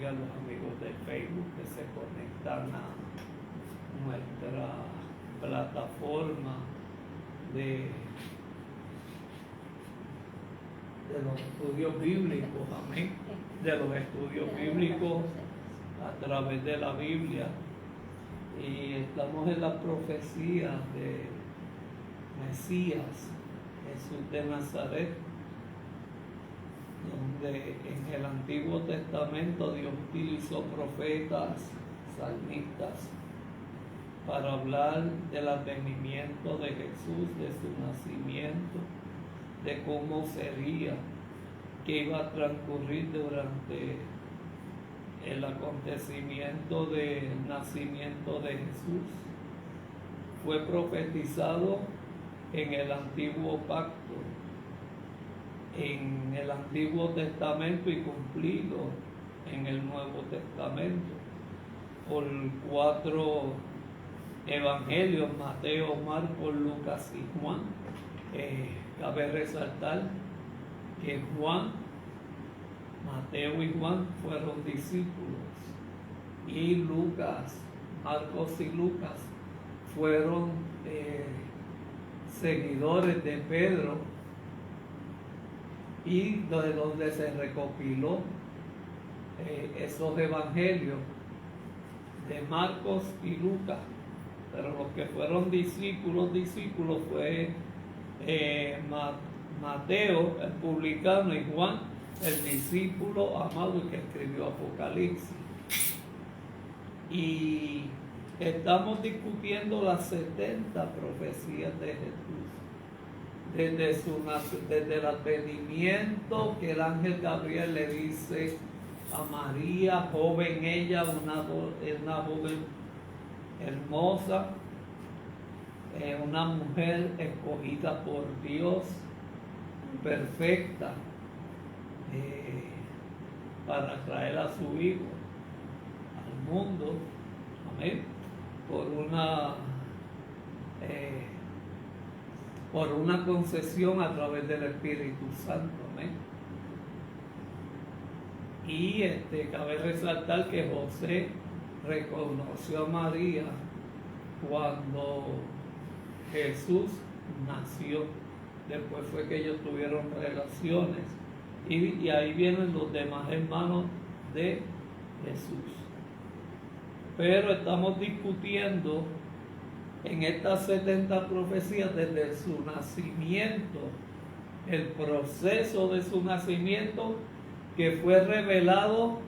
a los amigos de Facebook que se conectan a nuestra plataforma de los estudios bíblicos, amén, de los estudios bíblicos a través de la Biblia. Y estamos en la profecía de Mesías, Jesús de Nazaret, donde en el Antiguo Testamento Dios utilizó profetas, salmistas, para hablar del advenimiento de Jesús, de su nacimiento, de cómo sería, que iba a transcurrir durante el acontecimiento del nacimiento de Jesús. Fue profetizado en el Antiguo Pacto, en el Antiguo Testamento y cumplido en el Nuevo Testamento por 4 evangelios: Mateo, Marcos, Lucas y Juan. Cabe resaltar que Juan, Mateo y Juan fueron discípulos, y Lucas, Marcos y Lucas fueron seguidores de Pedro, y de donde se recopiló esos evangelios de Marcos y Lucas. Pero los que fueron discípulos fue Mateo, el publicano, y Juan, el discípulo amado que escribió Apocalipsis. Y estamos discutiendo las 70 profecías de Jesús, desde el advenimiento, que el ángel Gabriel le dice a María, joven ella, una joven hermosa, una mujer escogida por Dios, perfecta, para traer a su hijo al mundo, amén, por una concesión a través del Espíritu Santo, amén. Y cabe resaltar que José reconoció a María cuando Jesús nació. Después fue que ellos tuvieron relaciones, y ahí vienen los demás hermanos de Jesús. Pero estamos discutiendo en estas 70 profecías desde su nacimiento, el proceso de su nacimiento, que fue revelado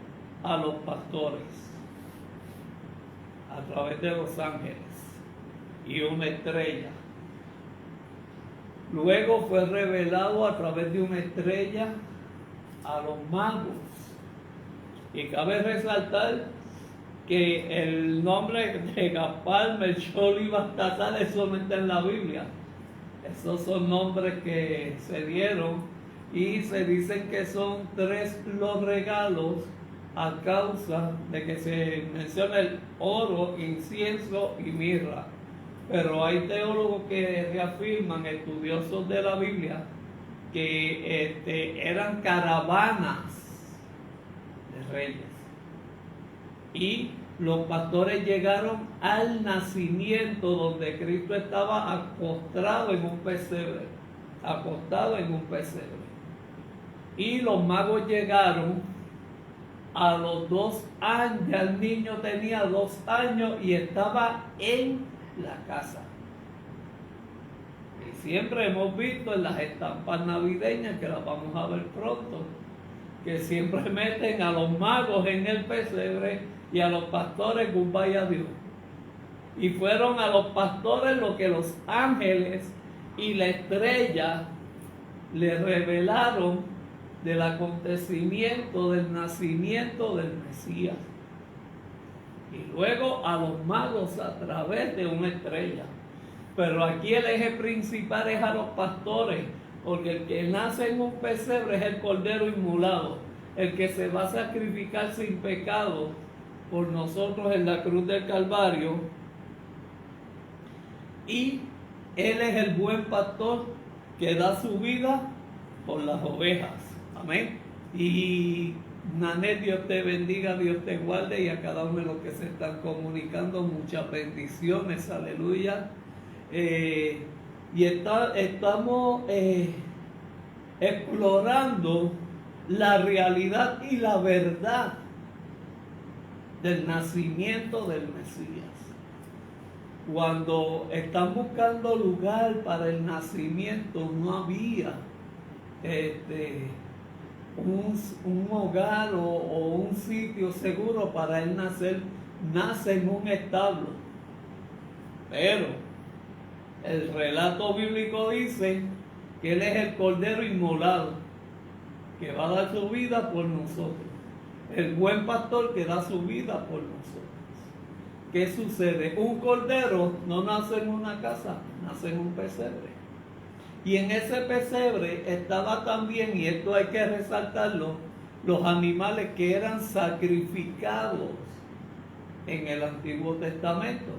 a los pastores a través de los ángeles y una estrella. Luego fue revelado a través de una estrella a los magos. Y cabe resaltar que el nombre de Gaspar, Melchor y Baltasar, eso no está en la Biblia. Esos son nombres que se dieron, y se dicen que son 3 los regalos a causa de que se menciona el oro, incienso y mirra. Pero hay teólogos que reafirman, estudiosos de la Biblia, que eran caravanas de reyes. Y los pastores llegaron al nacimiento donde Cristo estaba acostado en un pesebre. Y los magos llegaron a los 2 años, ya el niño tenía 2 años y estaba en la casa. Y siempre hemos visto en las estampas navideñas, que las vamos a ver pronto, que siempre meten a los magos en el pesebre y a los pastores goodbye a Dios. Y fueron a los pastores lo que los ángeles y la estrella le revelaron del acontecimiento del nacimiento del Mesías. Y luego a los magos a través de una estrella. Pero aquí el eje principal es a los pastores, porque el que nace en un pesebre es el cordero inmolado, el que se va a sacrificar sin pecado por nosotros en la cruz del Calvario. Y él es el buen pastor que da su vida por las ovejas. Amén. Y Nanet, Dios te bendiga, Dios te guarde, y a cada uno de los que se están comunicando, muchas bendiciones, aleluya. Estamos explorando la realidad y la verdad del nacimiento del Mesías. Cuando están buscando lugar para el nacimiento, no había un hogar o un sitio seguro para él nacer. Nace en un establo, pero el relato bíblico dice que él es el cordero inmolado que va a dar su vida por nosotros, el buen pastor que da su vida por nosotros. ¿Qué sucede? Un cordero no nace en una casa, nace en un pesebre. Y en ese pesebre estaba también, y esto hay que resaltarlo, los animales que eran sacrificados en el Antiguo Testamento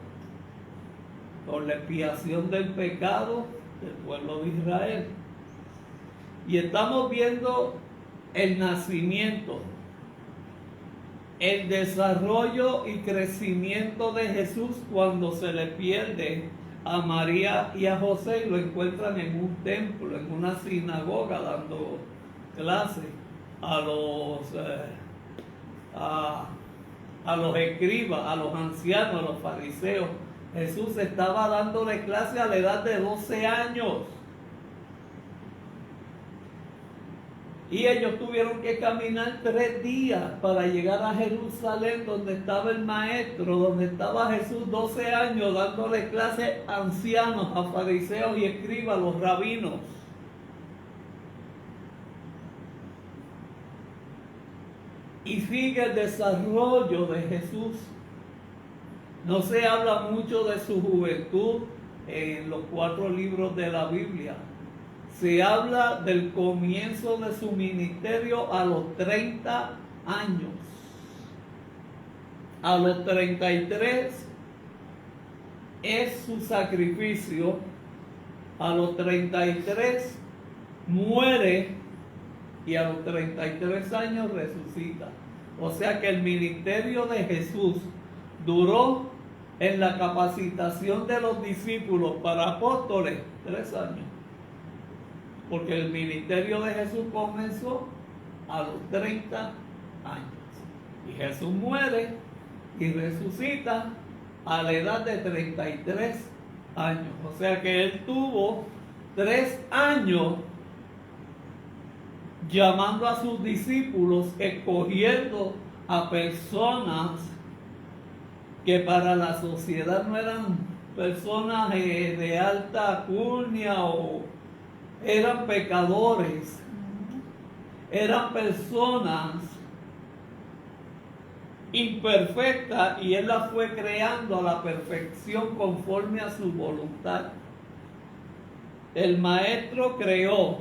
por la expiación del pecado del pueblo de Israel. Y estamos viendo el nacimiento, el desarrollo y crecimiento de Jesús cuando se le pierde a María y a José y lo encuentran en un templo, en una sinagoga, dando clases a los escribas, a los ancianos, a los fariseos. Jesús estaba dándole clase a la edad de 12 años. Y ellos tuvieron que caminar 3 días para llegar a Jerusalén, donde estaba el maestro, donde estaba Jesús 12 años dándole clases a ancianos, a fariseos y escribas, a los rabinos. Y sigue el desarrollo de Jesús. No se habla mucho de su juventud en los 4 libros de la Biblia. Se habla del comienzo de su ministerio a los 30 años. A los 33 es su sacrificio. A los 33 muere y a los 33 años resucita. O sea que el ministerio de Jesús duró en la capacitación de los discípulos para apóstoles 3 años. Porque el ministerio de Jesús comenzó a los 30 años. Y Jesús muere y resucita a la edad de 33 años. O sea que él tuvo 3 años llamando a sus discípulos, escogiendo a personas que para la sociedad no eran personas de alta alcurnia o eran pecadores, eran personas imperfectas, y él las fue creando a la perfección conforme a su voluntad. El maestro creó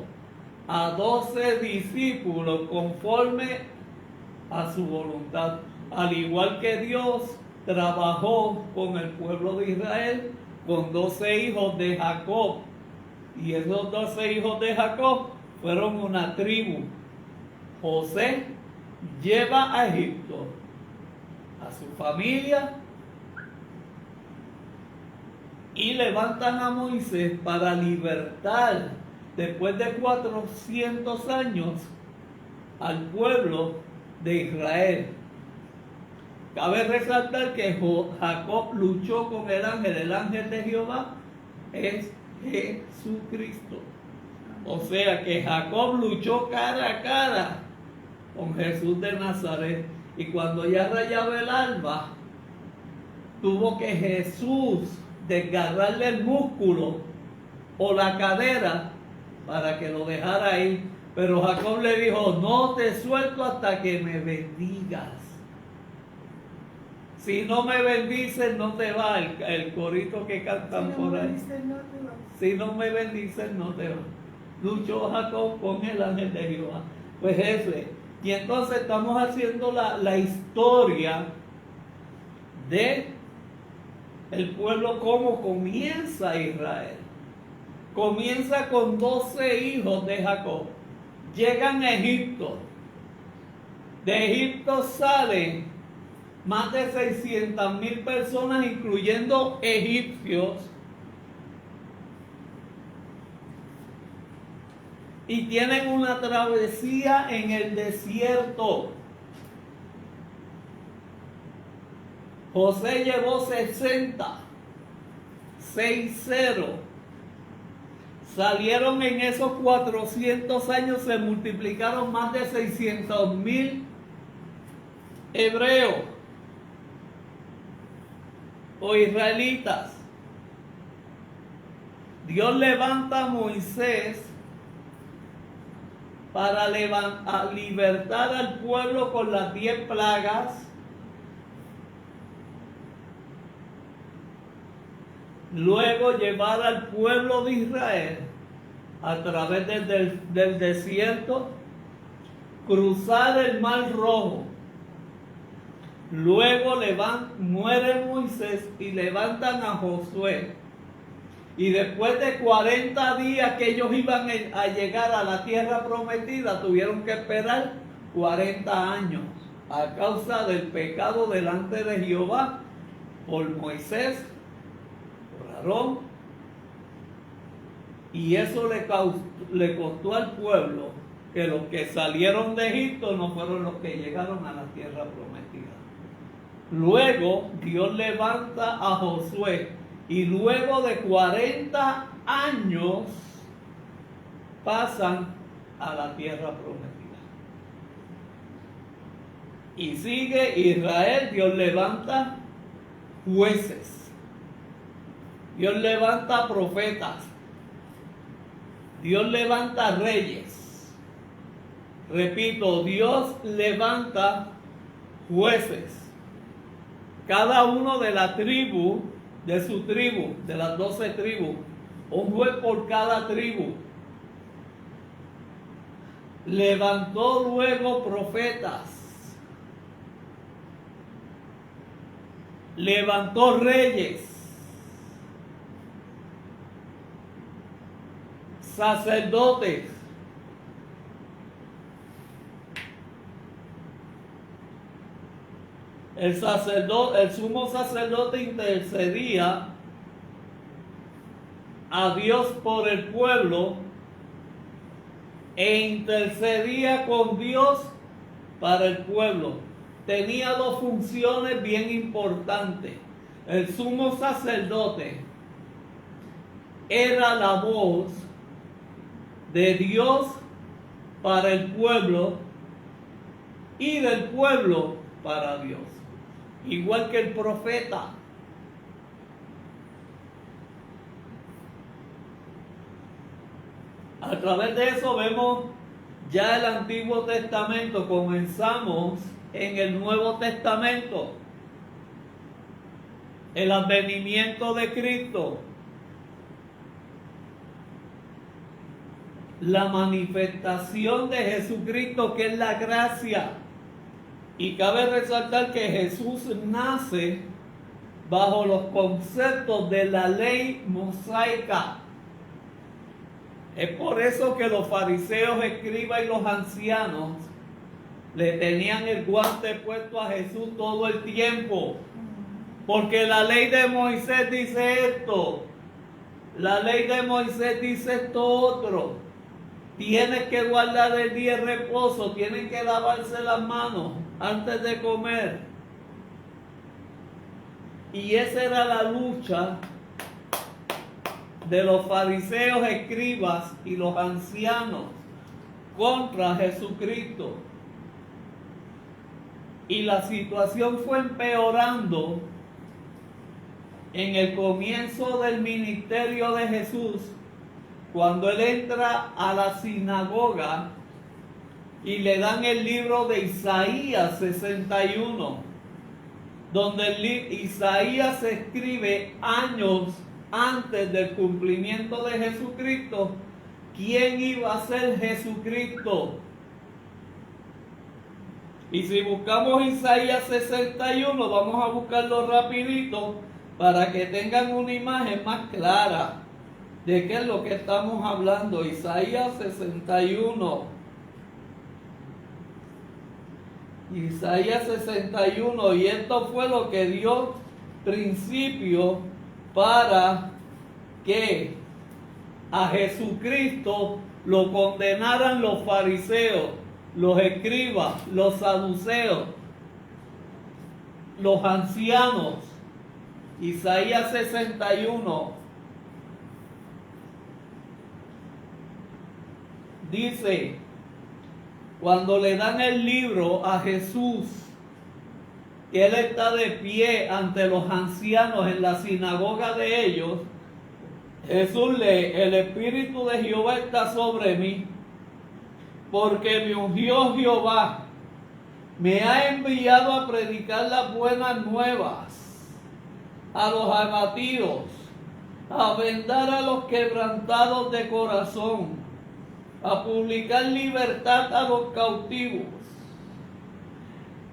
a 12 discípulos conforme a su voluntad, al igual que Dios trabajó con el pueblo de Israel, con 12 hijos de Jacob. Y esos 12 hijos de Jacob fueron una tribu. José lleva a Egipto a su familia y levantan a Moisés para libertar, después de 400 años, al pueblo de Israel. Cabe resaltar que Jacob luchó con el ángel de Jehová es Jesucristo. O sea que Jacob luchó cara a cara con Jesús de Nazaret, y cuando ya rayaba el alba, tuvo que Jesús desgarrarle el músculo o la cadera para que lo dejara ir. Pero Jacob le dijo: no te suelto hasta que me bendigas. Si no me bendices, no te va. El corito que cantan por ahí. Si no me bendices, no te va. Luchó Jacob con el ángel de Jehová. Pues ese. Y entonces estamos haciendo la historia de el pueblo, cómo comienza Israel. Comienza con 12 hijos de Jacob. Llegan a Egipto. De Egipto salen más de 600,000 personas, incluyendo egipcios, y tienen una travesía en el desierto. José llevó 60, 60. Salieron en esos 400 años, se multiplicaron más de 600,000 hebreos o israelitas. Dios levanta a Moisés para libertar al pueblo con las 10 plagas. Luego llevar al pueblo de Israel a través del desierto, cruzar el Mar Rojo. Luego muere Moisés y levantan a Josué. Y después de 40 días que ellos iban a llegar a la tierra prometida, tuvieron que esperar 40 años a causa del pecado delante de Jehová por Moisés, por Aarón. Y eso le costó al pueblo que los que salieron de Egipto no fueron los que llegaron a la tierra prometida. Luego Dios levanta a Josué y luego de 40 años pasan a la tierra prometida. Y sigue Israel, Dios levanta jueces, Dios levanta profetas, Dios levanta reyes. Repito, Dios levanta jueces. Cada uno de la tribu, de su tribu, de las 12 tribus, un juez por cada tribu. Levantó luego profetas. Levantó reyes. Sacerdotes. El sumo sacerdote intercedía a Dios por el pueblo e intercedía con Dios para el pueblo. Tenía dos funciones bien importantes. El sumo sacerdote era la voz de Dios para el pueblo y del pueblo para Dios. Igual que el profeta. A través de eso vemos ya el Antiguo Testamento. Comenzamos en el Nuevo Testamento. El advenimiento de Cristo. La manifestación de Jesucristo, que es la gracia. Y cabe resaltar que Jesús nace bajo los conceptos de la ley mosaica. Es por eso que los fariseos, escribas y los ancianos le tenían el guante puesto a Jesús todo el tiempo. Porque la ley de Moisés dice esto, la ley de Moisés dice esto otro. Tienes que guardar el día de reposo, tienen que lavarse las manos antes de comer. Y esa era la lucha de los fariseos, escribas y los ancianos contra Jesucristo. Y la situación fue empeorando en el comienzo del ministerio de Jesús, cuando él entra a la sinagoga y le dan el libro de Isaías 61, donde Isaías escribe años antes del cumplimiento de Jesucristo, quién iba a ser Jesucristo. Y si buscamos Isaías 61, vamos a buscarlo rapidito para que tengan una imagen más clara de qué es lo que estamos hablando. Isaías 61. Isaías 61, y esto fue lo que dio principio para que a Jesucristo lo condenaran los fariseos, los escribas, los saduceos, los ancianos. Isaías 61 dice, cuando le dan el libro a Jesús, que él está de pie ante los ancianos en la sinagoga de ellos, Jesús lee, el Espíritu de Jehová está sobre mí, porque me ungió Jehová, me ha enviado a predicar las buenas nuevas a los abatidos, a vendar a los quebrantados de corazón, a publicar libertad a los cautivos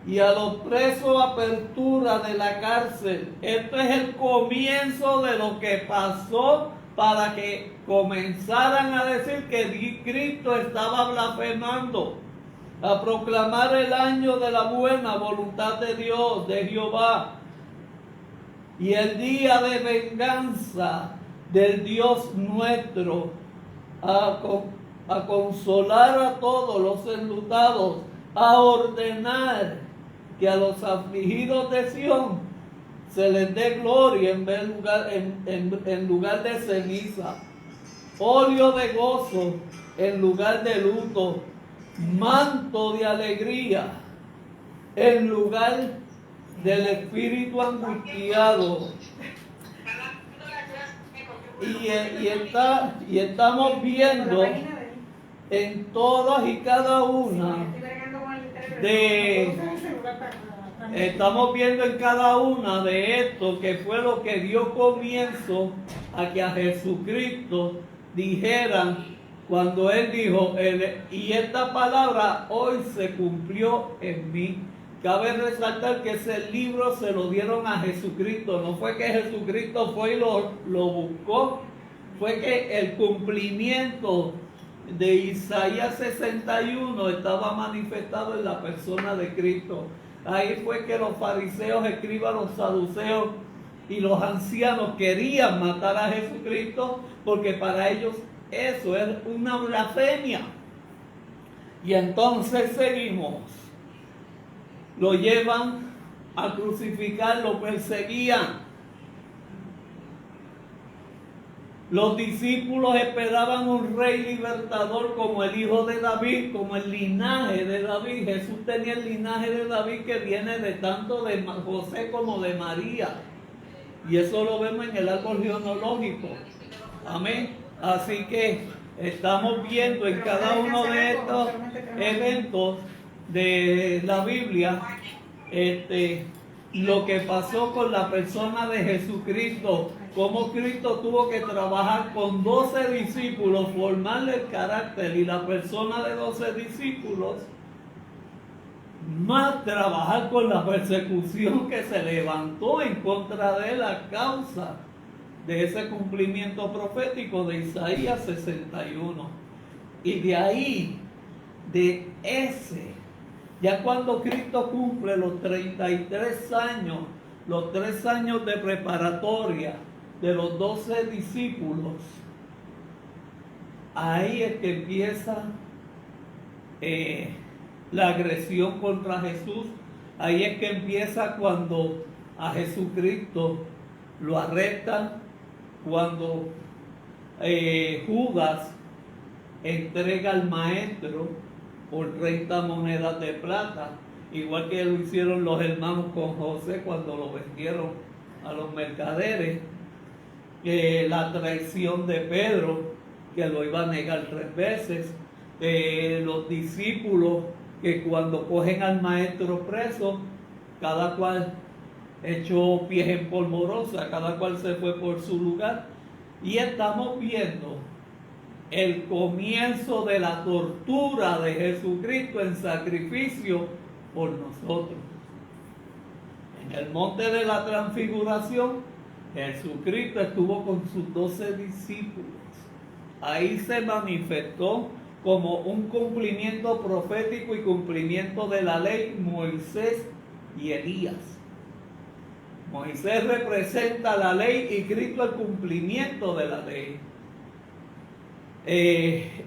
y a los presos apertura de la cárcel. Esto es el comienzo de lo que pasó para que comenzaran a decir que Cristo estaba blasfemando, a proclamar el año de la buena voluntad de Dios, de Jehová, y el día de venganza del Dios nuestro, a consolar a todos los enlutados, a ordenar que a los afligidos de Sión se les dé gloria en lugar de ceniza, óleo de gozo en lugar de luto, manto de alegría en lugar del espíritu angustiado. Y estamos viendo en todas y cada una estamos viendo en cada una de estos que fue lo que dio comienzo a que a Jesucristo dijeran cuando él dijo, y esta palabra hoy se cumplió en mí. Cabe resaltar que ese libro se lo dieron a Jesucristo, no fue que Jesucristo fue y lo buscó, fue que el cumplimiento de Isaías 61 estaba manifestado en la persona de Cristo. Ahí fue que los fariseos, escribas, los saduceos y los ancianos querían matar a Jesucristo porque para ellos eso es una blasfemia. Y entonces seguimos. Lo llevan a crucificar, lo perseguían. Los discípulos esperaban un rey libertador como el hijo de David, como el linaje de David. Jesús tenía el linaje de David que viene de tanto de José como de María. Y eso lo vemos en el árbol genealógico. Amén. Así que estamos viendo en cada uno de estos eventos de la Biblia lo que pasó con la persona de Jesucristo, cómo Cristo tuvo que trabajar con 12 discípulos, formarle el carácter y la persona de 12 discípulos, más trabajar con la persecución que se levantó en contra de él a causa de ese cumplimiento profético de Isaías 61. Y de ahí, de ese, ya cuando Cristo cumple los 33 años, los 3 años de preparatoria de los 12 discípulos, ahí es que empieza la agresión contra Jesús. Ahí es que empieza cuando a Jesucristo lo arrestan, cuando Judas entrega al maestro por 30 monedas de plata, igual que lo hicieron los hermanos con José cuando lo vendieron a los mercaderes. La traición de Pedro, que lo iba a negar 3 veces. Los discípulos que cuando cogen al maestro preso, cada cual echó pies en polvorosa, cada cual se fue por su lugar. Y estamos viendo el comienzo de la tortura de Jesucristo en sacrificio por nosotros. En el monte de la transfiguración, Jesucristo estuvo con sus 12 discípulos. Ahí se manifestó como un cumplimiento profético y cumplimiento de la ley, Moisés y Elías. Moisés representa la ley y Cristo el cumplimiento de la ley.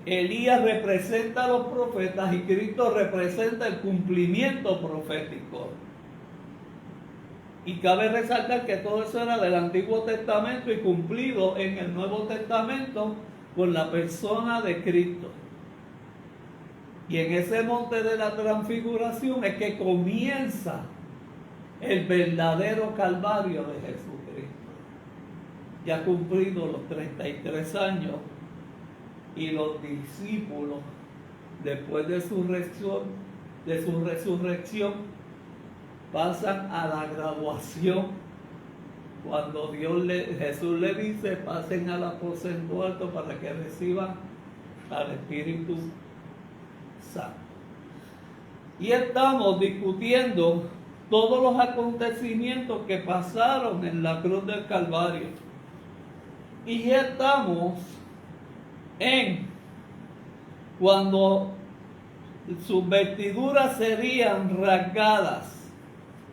Elías representa a los profetas y Cristo representa el cumplimiento profético. Y cabe resaltar que todo eso era del Antiguo Testamento y cumplido en el Nuevo Testamento con la persona de Cristo. Y en ese monte de la transfiguración es que comienza el verdadero calvario de Jesucristo. Ya cumplido los 33 años y los discípulos, después de su resurrección, pasan a la graduación. Cuando Jesús le dice, pasen al aposento alto para que reciban al Espíritu Santo. Y estamos discutiendo todos los acontecimientos que pasaron en la cruz del Calvario. Y ya estamos en cuando sus vestiduras serían rasgadas.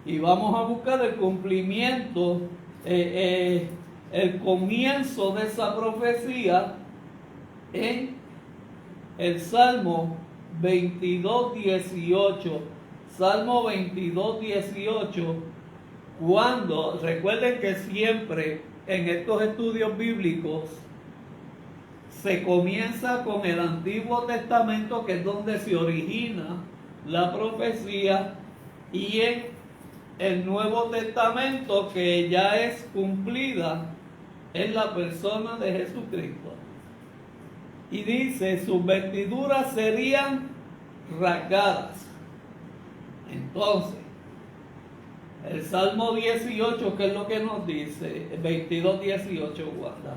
Y vamos a buscar el cumplimiento, el comienzo de esa profecía en el Salmo 22:18. Salmo 22:18, cuando, recuerden que siempre en estos estudios bíblicos se comienza con el Antiguo Testamento, que es donde se origina la profecía, y en el Nuevo Testamento, que ya es cumplida en la persona de Jesucristo. Y dice, sus vestiduras serían rasgadas. Entonces, el Salmo 18, ¿qué es lo que nos dice? 22:18, Wanda.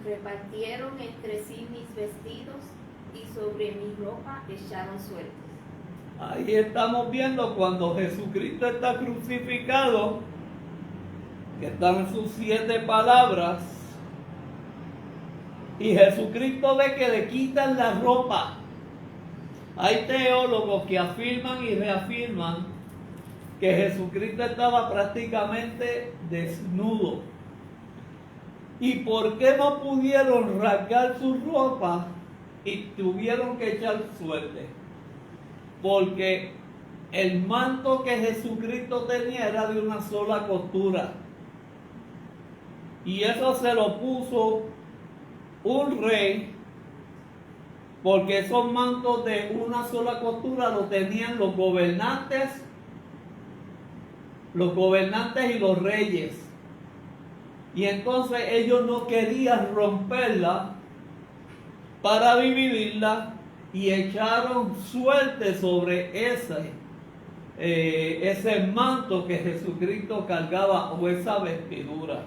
Repartieron entre sí mis vestidos y sobre mi ropa echaron suertes. Ahí estamos viendo cuando Jesucristo está crucificado, que están sus 7 palabras, y Jesucristo ve que le quitan la ropa. Hay teólogos que afirman y reafirman que Jesucristo estaba prácticamente desnudo. ¿Y por qué no pudieron rasgar su ropa y tuvieron que echar suerte? Porque el manto que Jesucristo tenía era de una sola costura. Y eso se lo puso un rey, porque esos mantos de una sola costura los tenían los gobernantes y los reyes. Y entonces ellos no querían romperla para dividirla y echaron suerte sobre ese manto que Jesucristo cargaba, o esa vestidura.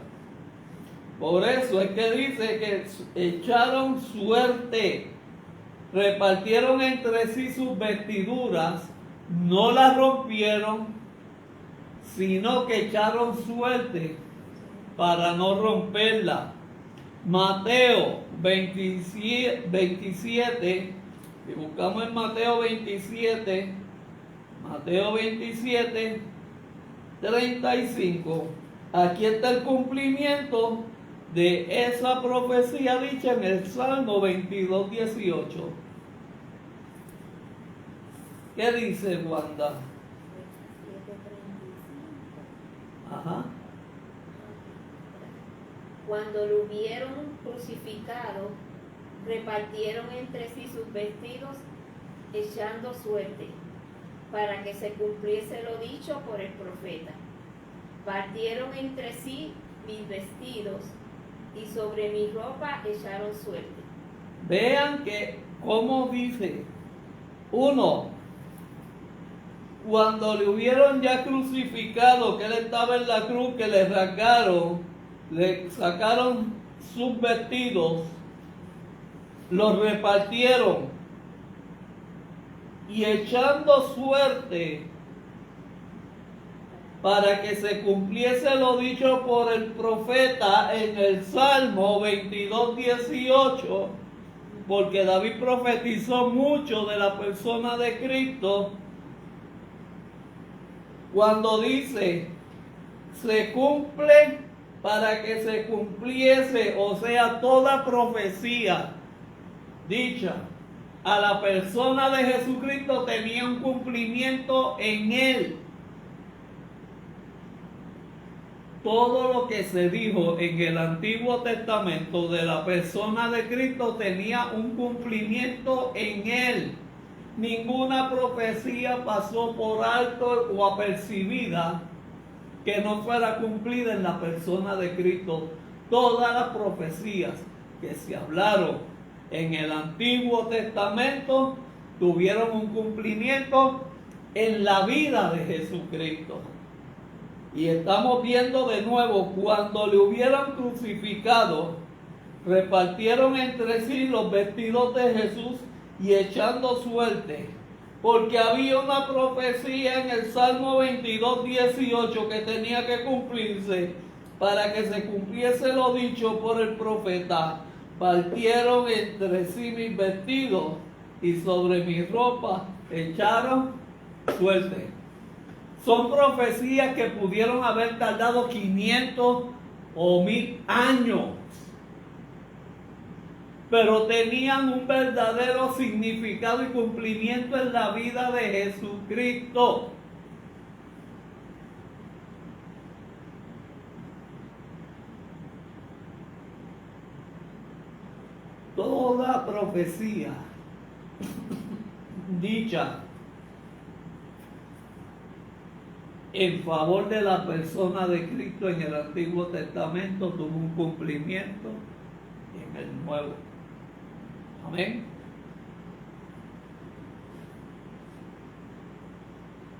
Por eso es que dice que echaron suerte, repartieron entre sí sus vestiduras, no las rompieron, sino que echaron suerte para no romperla. Mateo 27, y buscamos en Mateo 27, 35, aquí está el cumplimiento de esa profecía dicha en el Salmo 22:18. ¿Qué dice Wanda? Ajá. Cuando lo hubieron crucificado, repartieron entre sí sus vestidos, echando suerte, para que se cumpliese lo dicho por el profeta. Partieron entre sí mis vestidos, y sobre mi ropa echaron suerte. Vean que, como dice, uno, cuando le hubieron ya crucificado, que él estaba en la cruz, que le rasgaron, le sacaron sus vestidos, los repartieron, y echando suerte para que se cumpliese lo dicho por el profeta en el Salmo 22:18, porque David profetizó mucho de la persona de Cristo cuando dice, se cumple para que se cumpliese, o sea, toda profecía dicha a la persona de Jesucristo tenía un cumplimiento en él. Todo lo que se dijo en el Antiguo Testamento de la persona de Cristo tenía un cumplimiento en él. Ninguna profecía pasó por alto o apercibida que no fuera cumplida en la persona de Cristo. Todas las profecías que se hablaron en el Antiguo Testamento tuvieron un cumplimiento en la vida de Jesucristo. Y estamos viendo de nuevo, cuando le hubieran crucificado, repartieron entre sí los vestidos de Jesús y echando suerte, porque había una profecía en el Salmo 22, 18 que tenía que cumplirse para que se cumpliese lo dicho por el profeta. Partieron entre sí mis vestidos y sobre mi ropa echaron suerte. Son profecías que pudieron haber tardado 500 o 1000 años, pero tenían un verdadero significado y cumplimiento en la vida de Jesucristo. Toda profecía dicha en favor de la persona de Cristo en el Antiguo Testamento tuvo un cumplimiento en el Nuevo. Amén.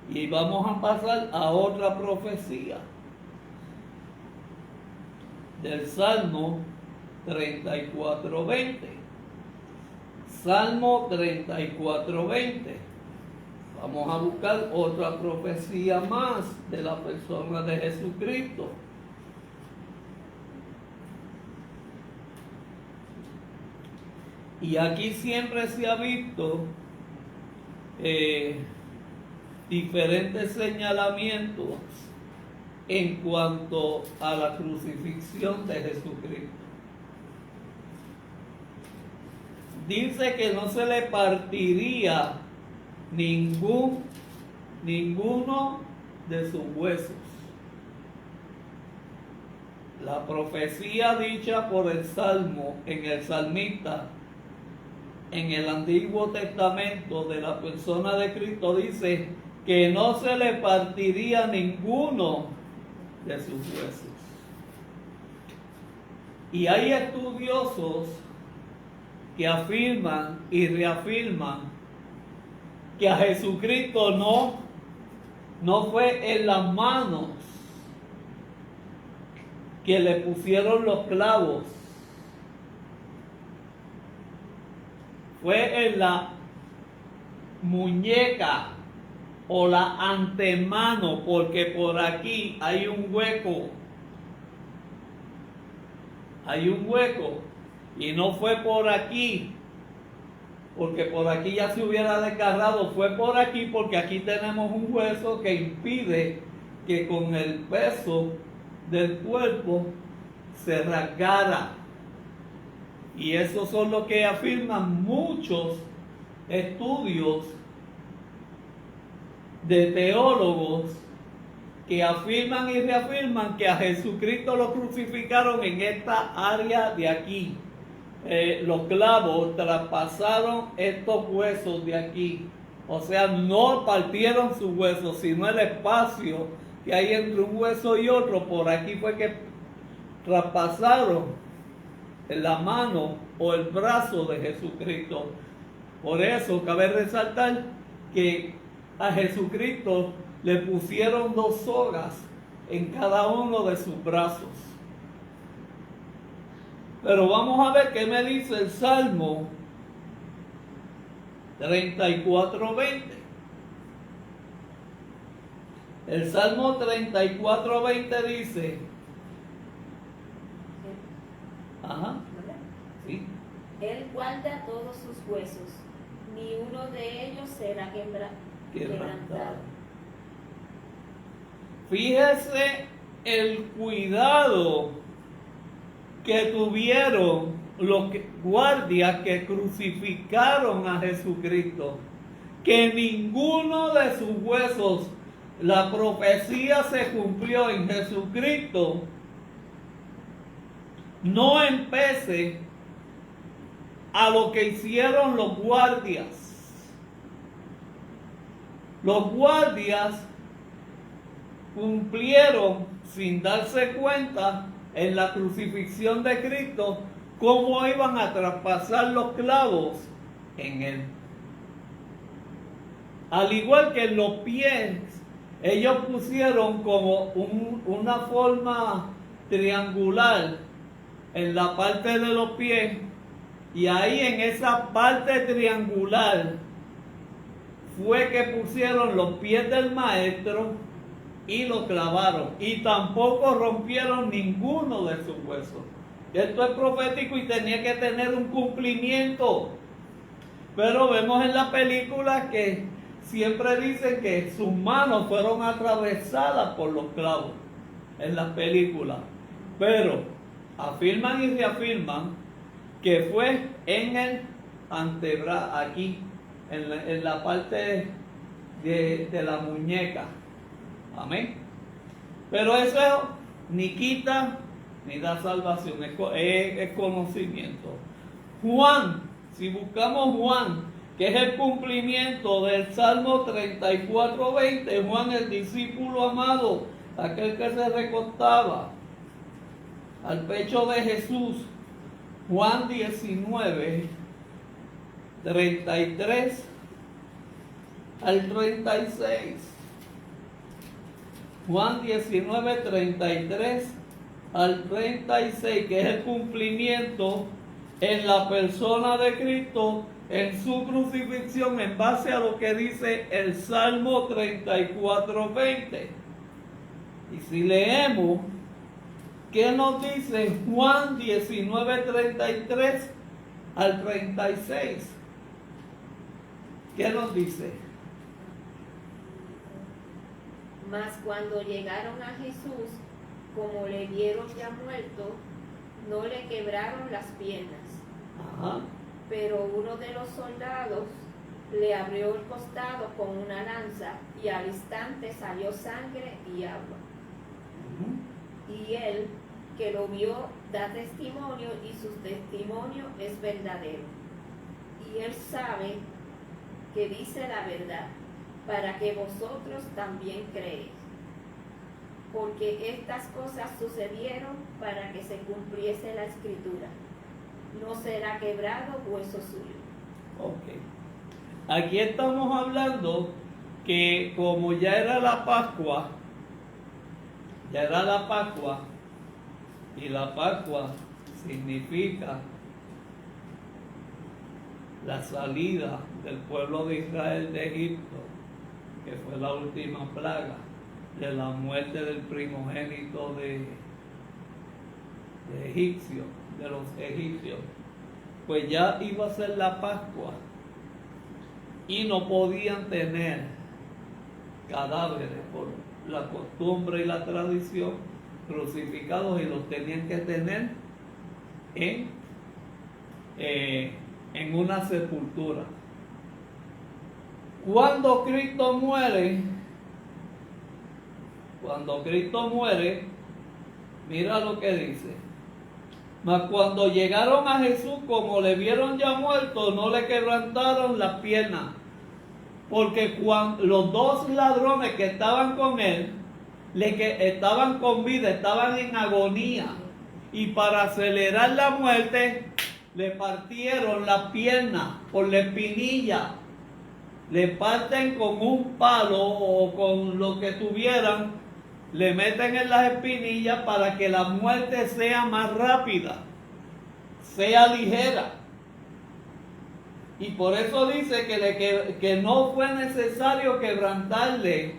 Y vamos a pasar a otra profecía del Salmo 34:20. Salmo 34:20. Vamos a buscar otra profecía más de la persona de Jesucristo. Y aquí siempre se ha visto diferentes señalamientos en cuanto a la crucifixión de Jesucristo. Dice que no se le partiría ninguno de sus huesos. La profecía dicha por el Salmo, en el salmista, en el Antiguo Testamento de la persona de Cristo, dice que no se le partiría ninguno de sus huesos. Y hay estudiosos que afirman y reafirman que a Jesucristo no fue en las manos que le pusieron los clavos, fue en la muñeca o la antemano, porque por aquí hay un hueco, y no fue por aquí, porque por aquí ya se hubiera desgarrado, fue por aquí porque aquí tenemos un hueso que impide que con el peso del cuerpo se rasgara. Y eso son lo que afirman muchos estudios de teólogos que afirman y reafirman que a Jesucristo lo crucificaron en esta área de aquí. Los clavos traspasaron estos huesos de aquí. O sea, no partieron sus huesos, sino el espacio que hay entre un hueso y otro. Por aquí fue que traspasaron la mano o el brazo de Jesucristo. Por eso cabe resaltar que a Jesucristo le pusieron 2 sogas en cada uno de sus brazos. Pero vamos a ver qué me dice el Salmo 34:20. El Salmo 34:20 dice, ¿verdad? sí, Él guarda todos sus huesos, ni uno de ellos será quebrantado. Fíjese el cuidado que tuvieron los guardias que crucificaron a Jesucristo, que ninguno de sus huesos, la profecía se cumplió en Jesucristo, no empece a lo que hicieron los guardias. Los guardias cumplieron sin darse cuenta en la crucifixión de Cristo cómo iban a traspasar los clavos en él. Al igual que en los pies, ellos pusieron como una forma triangular en la parte de los pies, y ahí en esa parte triangular fue que pusieron los pies del maestro y lo clavaron, y tampoco rompieron ninguno de sus huesos. Esto es profético y tenía que tener un cumplimiento. Pero vemos en la película que siempre dicen que sus manos fueron atravesadas por los clavos en las películas. Pero afirman y reafirman que fue en el antebrazo, aquí, en la parte de la muñeca. Amén. Pero eso ni quita ni da salvación, es conocimiento. Juan, si buscamos Juan, que es el cumplimiento del Salmo 34:20, Juan, el discípulo amado, aquel que se recostaba al pecho de Jesús, Juan 19:33 al 36. Juan 19:33 al 36, que es el cumplimiento en la persona de Cristo, en su crucifixión, en base a lo que dice el Salmo 34:20. Y si leemos, ¿qué nos dice Juan 19:33 al 36? ¿Qué nos dice? Mas cuando llegaron a Jesús, como le vieron ya muerto, no le quebraron las piernas. Ajá. Pero uno de los soldados le abrió el costado con una lanza, y al instante salió sangre y agua. Y él, que lo vio, da testimonio, y su testimonio es verdadero. Y él sabe que dice la verdad, para que vosotros también creéis. Porque estas cosas sucedieron para que se cumpliese la escritura. No será quebrado hueso suyo. Ok. Aquí estamos hablando que como ya era la Pascua, y la Pascua significa la salida del pueblo de Israel de Egipto, que fue la última plaga de la muerte del primogénito de los egipcios, pues ya iba a ser la Pascua y no podían tener cadáveres por la costumbre y la tradición crucificados, y los tenían que tener en una sepultura. Cuando Cristo muere, mira lo que dice. Mas cuando llegaron a Jesús, como le vieron ya muerto, no le quebrantaron las piernas. Porque los dos ladrones que estaban con él, estaban con vida, estaban en agonía. Y para acelerar la muerte, le partieron las piernas por la espinilla. Le parten con un palo o con lo que tuvieran, le meten en las espinillas para que la muerte sea más rápida, sea ligera. Y por eso dice que no fue necesario quebrantarle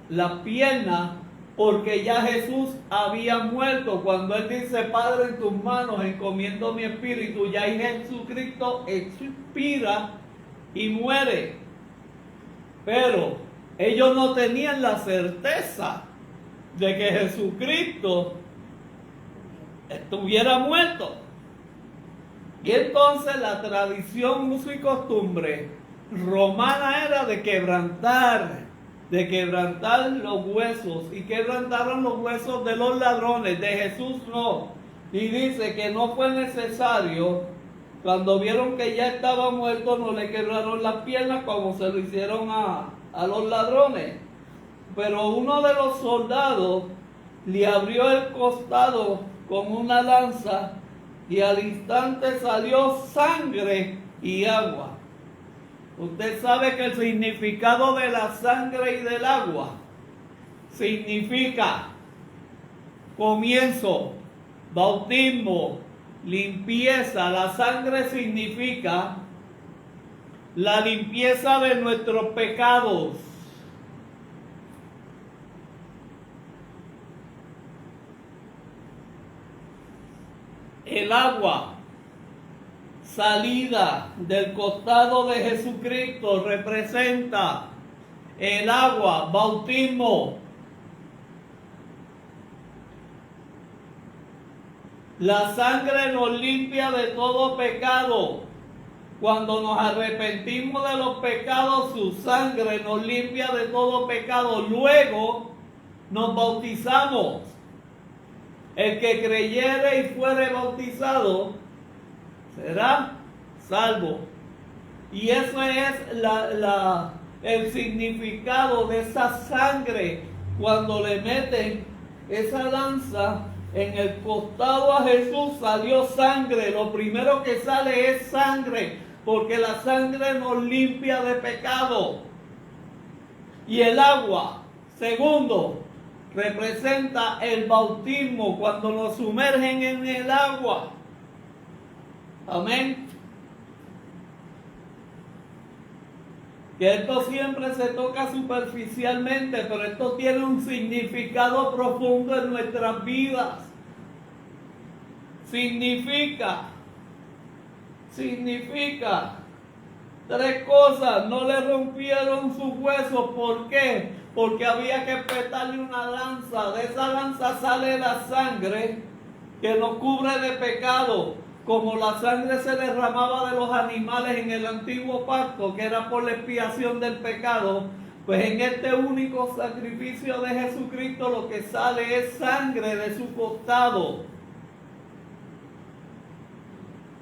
las piernas porque ya Jesús había muerto. Cuando Él dice, Padre, en tus manos encomiendo mi espíritu, ya ahí Jesucristo expira y muere. Pero ellos no tenían la certeza de que Jesucristo estuviera muerto. Y entonces la tradición, uso y costumbre romana era de quebrantar los huesos. Y quebrantaron los huesos de los ladrones. De Jesús no. Y dice que no fue necesario. Cuando vieron que ya estaba muerto, no le quebraron las piernas como se lo hicieron a los ladrones. Pero uno de los soldados le abrió el costado con una lanza y al instante salió sangre y agua. Usted sabe que el significado de la sangre y del agua significa comienzo, bautismo, limpieza. La sangre significa la limpieza de nuestros pecados. El agua salida del costado de Jesucristo representa el agua, bautismo. La sangre nos limpia de todo pecado. Cuando nos arrepentimos de los pecados, su sangre nos limpia de todo pecado. Luego nos bautizamos. El que creyere y fuere bautizado será salvo. Y eso es el significado de esa sangre. Cuando le meten esa lanza en el costado a Jesús, salió sangre. Lo primero que sale es sangre, porque la sangre nos limpia de pecado. Y el agua, segundo, representa el bautismo, cuando nos sumergen en el agua. Amén. Que esto siempre se toca superficialmente, pero esto tiene un significado profundo en nuestras vidas. Significa tres cosas. No le rompieron sus huesos. ¿Por qué? Porque había que petarle una lanza. De esa lanza sale la sangre que nos cubre de pecado. Como la sangre se derramaba de los animales en el antiguo pacto, que era por la expiación del pecado, pues en este único sacrificio de Jesucristo lo que sale es sangre de su costado.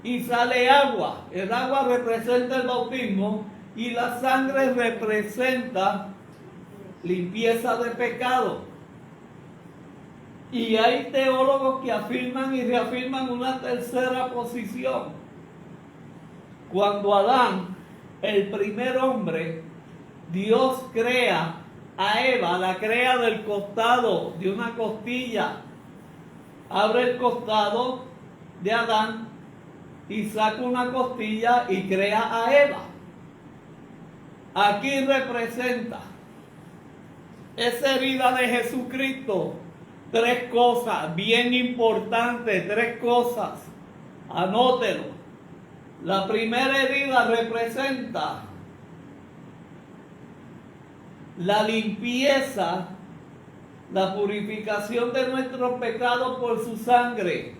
Y sale agua. El agua representa el bautismo y la sangre representa limpieza de pecado. Y hay teólogos que afirman y reafirman una tercera posición. Cuando Adán, el primer hombre, Dios crea a Eva, la crea del costado, de una costilla. Abre el costado de Adán y saca una costilla y crea a Eva. Aquí representa esa herida de Jesucristo. Tres cosas bien importantes, tres cosas. Anótelo. La primera herida representa la limpieza, la purificación de nuestros pecados por su sangre.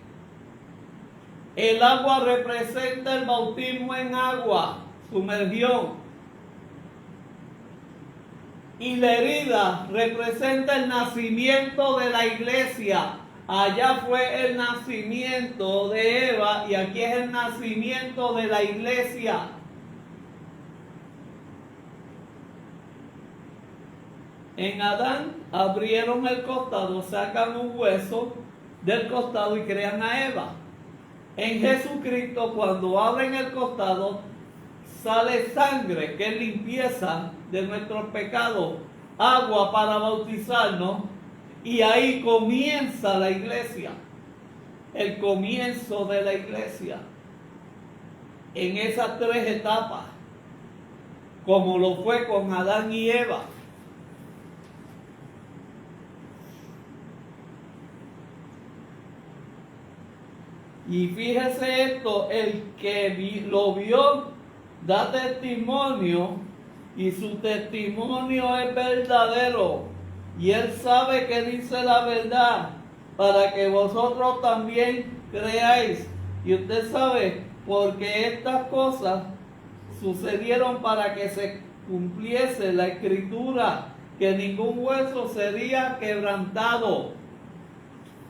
El agua representa el bautismo en agua, sumergión. Y la herida representa el nacimiento de la iglesia. Allá fue el nacimiento de Eva y aquí es el nacimiento de la iglesia. En Adán abrieron el costado, sacan un hueso del costado y crean a Eva. En Jesucristo, cuando abren el costado, sale sangre, que es limpieza de nuestros pecados, agua para bautizarnos, y ahí comienza la iglesia, el comienzo de la iglesia, en esas tres etapas, como lo fue con Adán y Eva. Y fíjese esto, el que lo vio da testimonio y su testimonio es verdadero. Y él sabe que dice la verdad para que vosotros también creáis. Y usted sabe, porque estas cosas sucedieron para que se cumpliese la escritura, que ningún hueso sería quebrantado.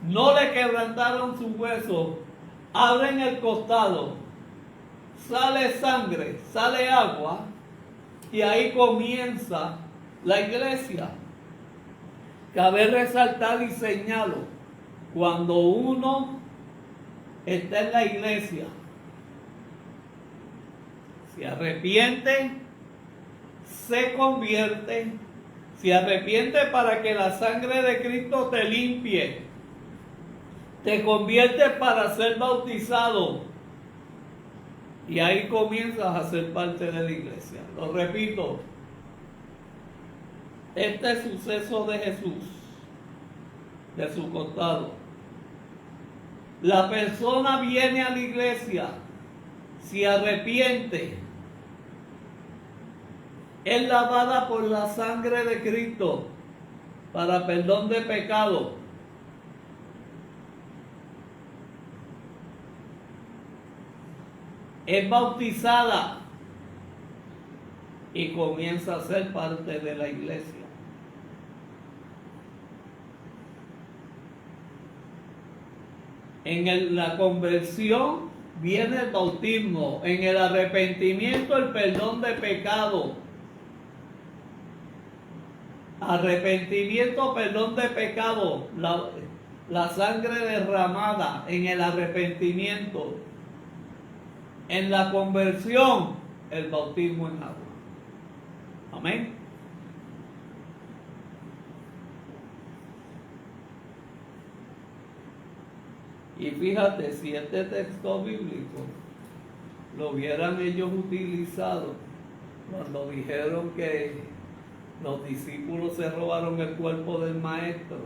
No le quebrantaron su hueso. Abren el costado, sale sangre, sale agua, y ahí comienza la iglesia. Cabe resaltar y señalo, cuando uno está en la iglesia, se arrepiente, se convierte, se arrepiente para que la sangre de Cristo te limpie, te conviertes para ser bautizado y ahí comienzas a ser parte de la iglesia. Lo repito, este suceso de Jesús, de su costado, la persona viene a la iglesia, se arrepiente, es lavada por la sangre de Cristo para perdón de pecado. Es bautizada y comienza a ser parte de la iglesia. En la conversión viene el bautismo, en el arrepentimiento el perdón de pecado. Arrepentimiento, perdón de pecado, la sangre derramada en el arrepentimiento. En la conversión, el bautismo en agua. Amén. Y fíjate, si este texto bíblico lo hubieran ellos utilizado cuando dijeron que los discípulos se robaron el cuerpo del maestro,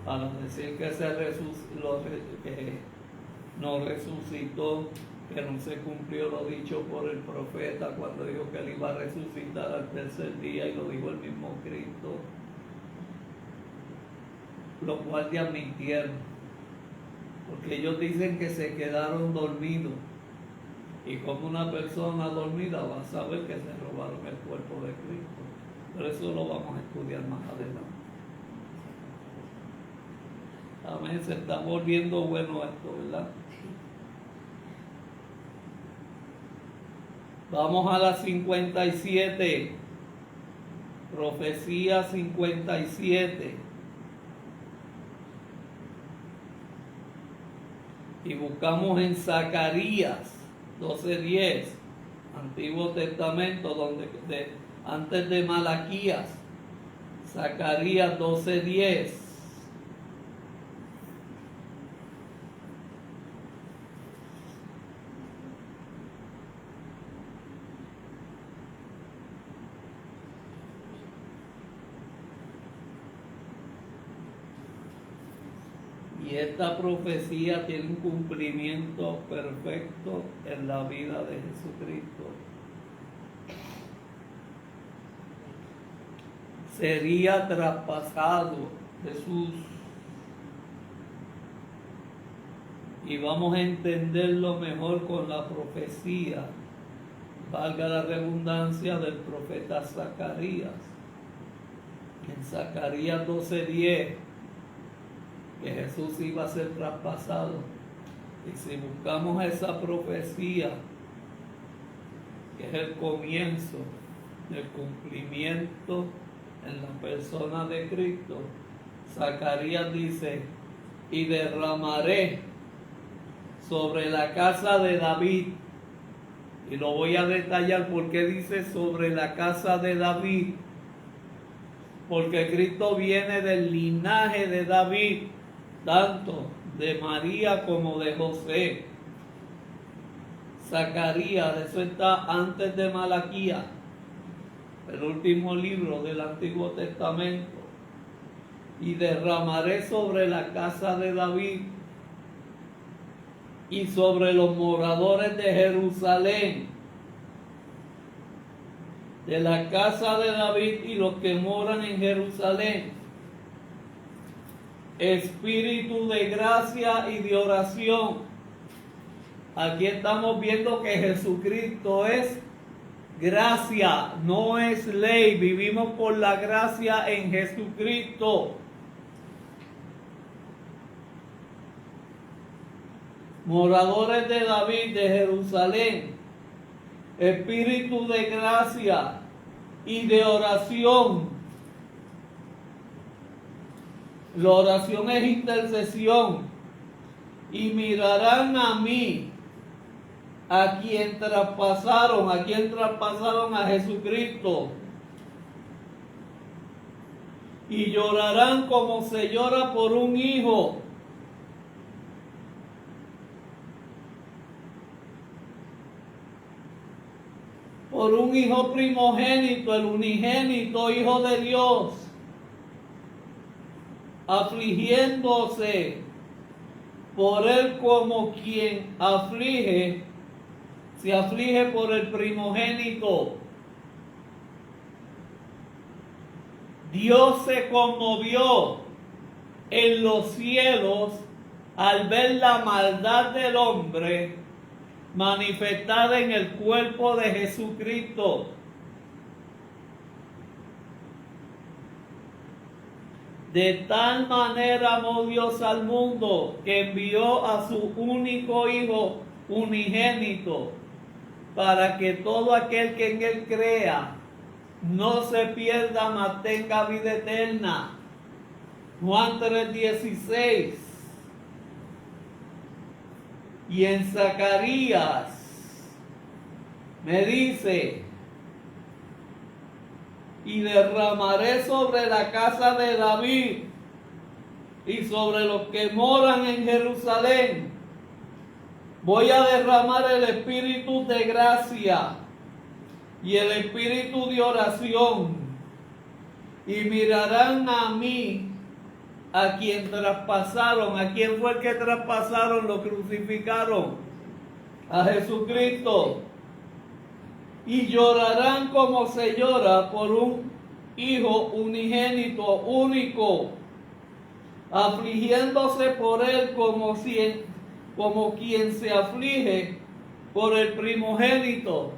para decir que que no resucitó, que no se cumplió lo dicho por el profeta cuando dijo que él iba a resucitar al tercer día, y lo dijo el mismo Cristo. Los guardias mintieron, porque ellos dicen que se quedaron dormidos, y como una persona dormida va a saber que se robaron el cuerpo de Cristo. Pero eso lo vamos a estudiar más adelante. Amén, se está volviendo bueno esto, ¿verdad? Vamos a la 57, profecía 57. Y buscamos en Zacarías 12:10, Antiguo Testamento, antes de Malaquías. Zacarías 12:10. Y esta profecía tiene un cumplimiento perfecto en la vida de Jesucristo. Sería traspasado Jesús. Y vamos a entenderlo mejor con la profecía, valga la redundancia, del profeta Zacarías. En Zacarías 12:10, que Jesús iba a ser traspasado. Y si buscamos esa profecía, que es el comienzo del cumplimiento en la persona de Cristo, Zacarías dice: y derramaré sobre la casa de David. Y lo voy a detallar porque dice sobre la casa de David, porque Cristo viene del linaje de David, tanto de María como de José. Zacarías, eso está antes de Malaquías, el último libro del Antiguo Testamento. Y derramaré sobre la casa de David y sobre los moradores de Jerusalén, de la casa de David y los que moran en Jerusalén, espíritu de gracia y de oración. Aquí estamos viendo que Jesucristo es gracia, no es ley. Vivimos por la gracia en Jesucristo. Moradores de David, de Jerusalén, espíritu de gracia y de oración. La oración es intercesión. Y mirarán a mí, a quien traspasaron a Jesucristo. Y llorarán como se llora por un hijo. Por un hijo primogénito, el unigénito Hijo de Dios, afligiéndose por él como quien se aflige por el primogénito. Dios se conmovió en los cielos al ver la maldad del hombre manifestada en el cuerpo de Jesucristo. De tal manera amó Dios al mundo que envió a su único Hijo unigénito, para que todo aquel que en él crea no se pierda, mas tenga vida eterna. Juan 3:16. Y en Zacarías me dice: y derramaré sobre la casa de David y sobre los que moran en Jerusalén. Voy a derramar el espíritu de gracia y el espíritu de oración. Y mirarán a mí, a quien traspasaron. ¿A quién fue el que traspasaron? Lo crucificaron. A Jesucristo. Y llorarán como se llora por un hijo unigénito, único, afligiéndose por él como quien se aflige por el primogénito.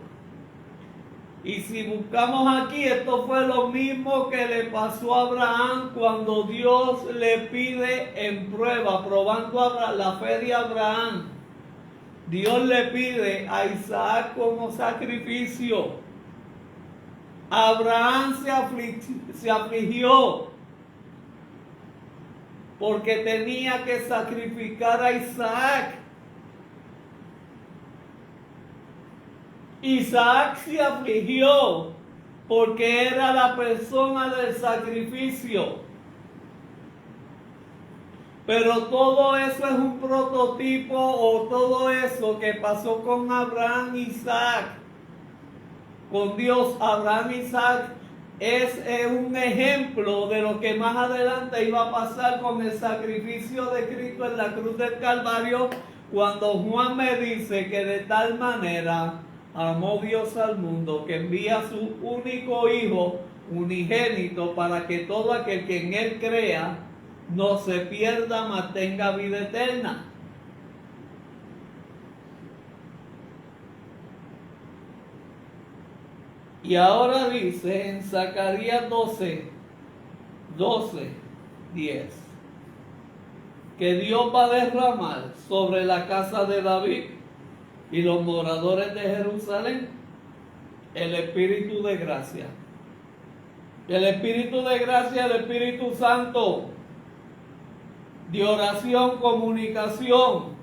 Y si buscamos aquí, esto fue lo mismo que le pasó a Abraham cuando Dios le pide en prueba, probando la fe de Abraham. Dios le pide a Isaac como sacrificio. Abraham se afligió porque tenía que sacrificar a Isaac. Isaac se afligió porque era la persona del sacrificio. Pero todo eso es un prototipo, o todo eso que pasó con Abraham e Isaac, con Dios, Abraham e Isaac, es un ejemplo de lo que más adelante iba a pasar con el sacrificio de Cristo en la cruz del Calvario, cuando Juan me dice que de tal manera amó Dios al mundo que envía a su único Hijo unigénito para que todo aquel que en él crea no se pierda, mas tenga vida eterna. Y ahora dice en Zacarías 10, que Dios va a derramar sobre la casa de David y los moradores de Jerusalén el Espíritu de gracia. El Espíritu de gracia, el Espíritu Santo, de oración, comunicación.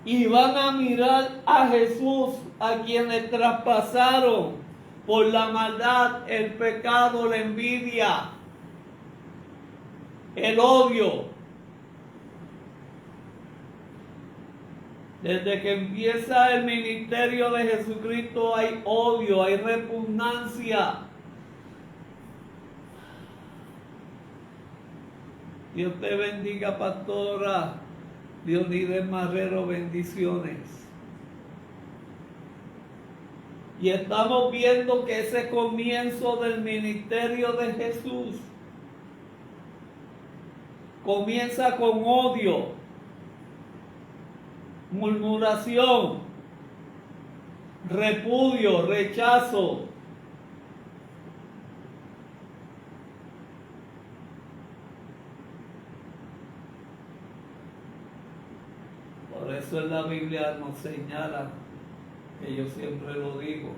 Y van a mirar a Jesús, a quienes traspasaron por la maldad, el pecado, la envidia, el odio. Desde que empieza el ministerio de Jesucristo hay odio, hay repugnancia. Dios te bendiga, pastora. Leonides Marrero, bendiciones. Y estamos viendo que ese comienzo del ministerio de Jesús comienza con odio, murmuración, repudio, rechazo. Por eso en la Biblia nos señala, que yo siempre lo digo,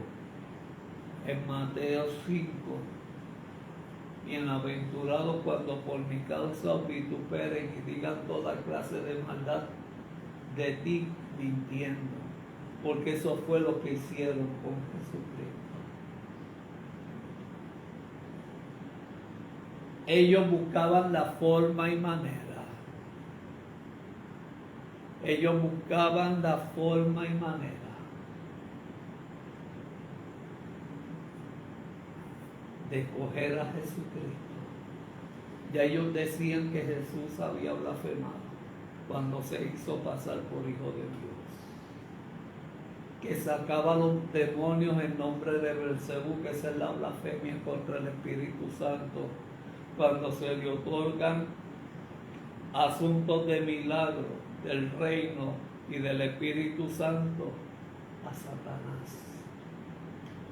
en Mateo 5, bienaventurados cuando por mi causa os vituperen y digan toda clase de maldad de ti mintiendo, porque eso fue lo que hicieron con Jesucristo. Ellos buscaban la forma y manera. Ellos buscaban la forma y manera de coger a Jesucristo. Ya ellos decían que Jesús había blasfemado cuando se hizo pasar por Hijo de Dios, que sacaba los demonios en nombre de Belcebú, que esa es la blasfemia contra el Espíritu Santo, cuando se le otorgan asuntos de milagro del reino y del Espíritu Santo a Satanás.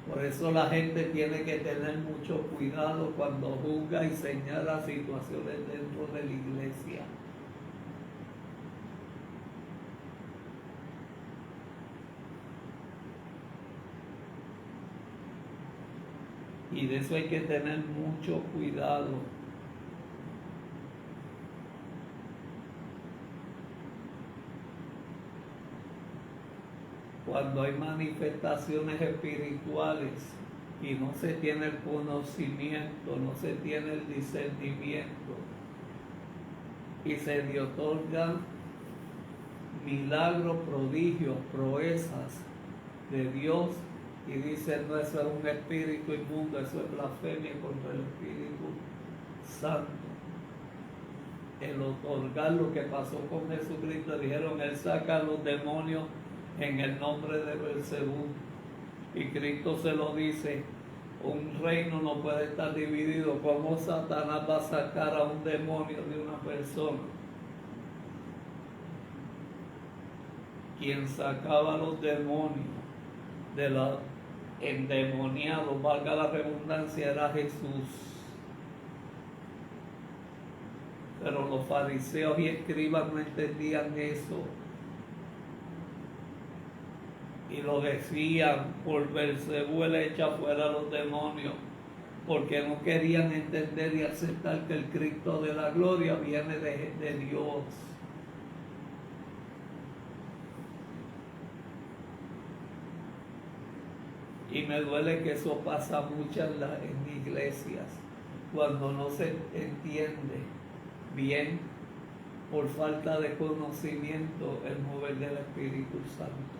Por eso la gente tiene que tener mucho cuidado cuando juzga y señala situaciones dentro de la iglesia. Y de eso hay que tener mucho cuidado. Cuando hay manifestaciones espirituales y no se tiene el conocimiento, no se tiene el discernimiento y se le otorgan milagros, prodigios, proezas de Dios y dicen, no, eso es un espíritu inmundo, eso es blasfemia contra el Espíritu Santo. El otorgar lo que pasó con Jesucristo, dijeron, Él saca a los demonios en el nombre de Belcebú. Y Cristo se lo dice, un reino no puede estar dividido. ¿Cómo Satanás va a sacar a un demonio de una persona? Quien sacaba a los demonios de los endemoniados, valga la redundancia, era Jesús. Pero los fariseos y escribas no entendían eso. Y lo decían, por Belcebú él echa fuera a los demonios, porque no querían entender y aceptar que el Cristo de la gloria viene de Dios. Y me duele que eso pasa mucho en iglesias, cuando no se entiende bien, por falta de conocimiento, el mover del Espíritu Santo.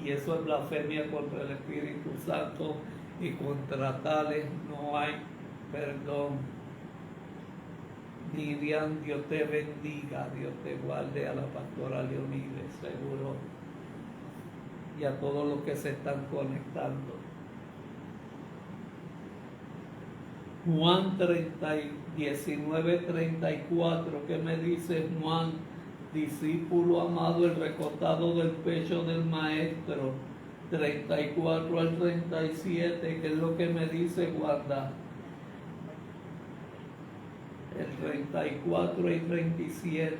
Y eso es blasfemia contra el Espíritu Santo, y contra tales no hay perdón. Miriam, Dios te bendiga, Dios te guarde, a la pastora Leonides, seguro, y a todos los que se están conectando. Juan 19:34, ¿qué me dice Juan? Discípulo amado, el recostado del pecho del maestro. 34 al 37, ¿qué es lo que me dice Wanda? El 34 y 37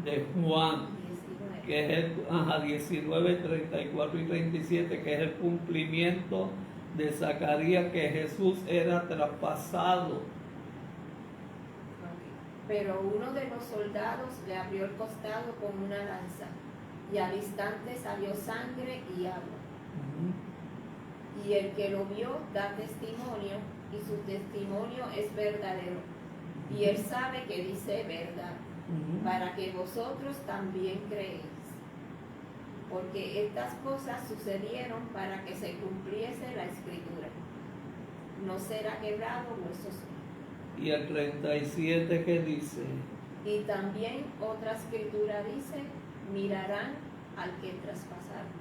de Juan, que es el 19, 34 y 37, que es el cumplimiento de Zacarías, que Jesús era traspasado. Pero uno de los soldados le abrió el costado con una lanza, y al instante salió sangre y agua. Y el que lo vio da testimonio, y su testimonio es verdadero. Y él sabe que dice verdad, para que vosotros también creéis. Porque estas cosas sucedieron para que se cumpliese la escritura. No será quebrado hueso suyo. Y el 37 que dice, Y también otra escritura dice, mirarán al que traspasaron.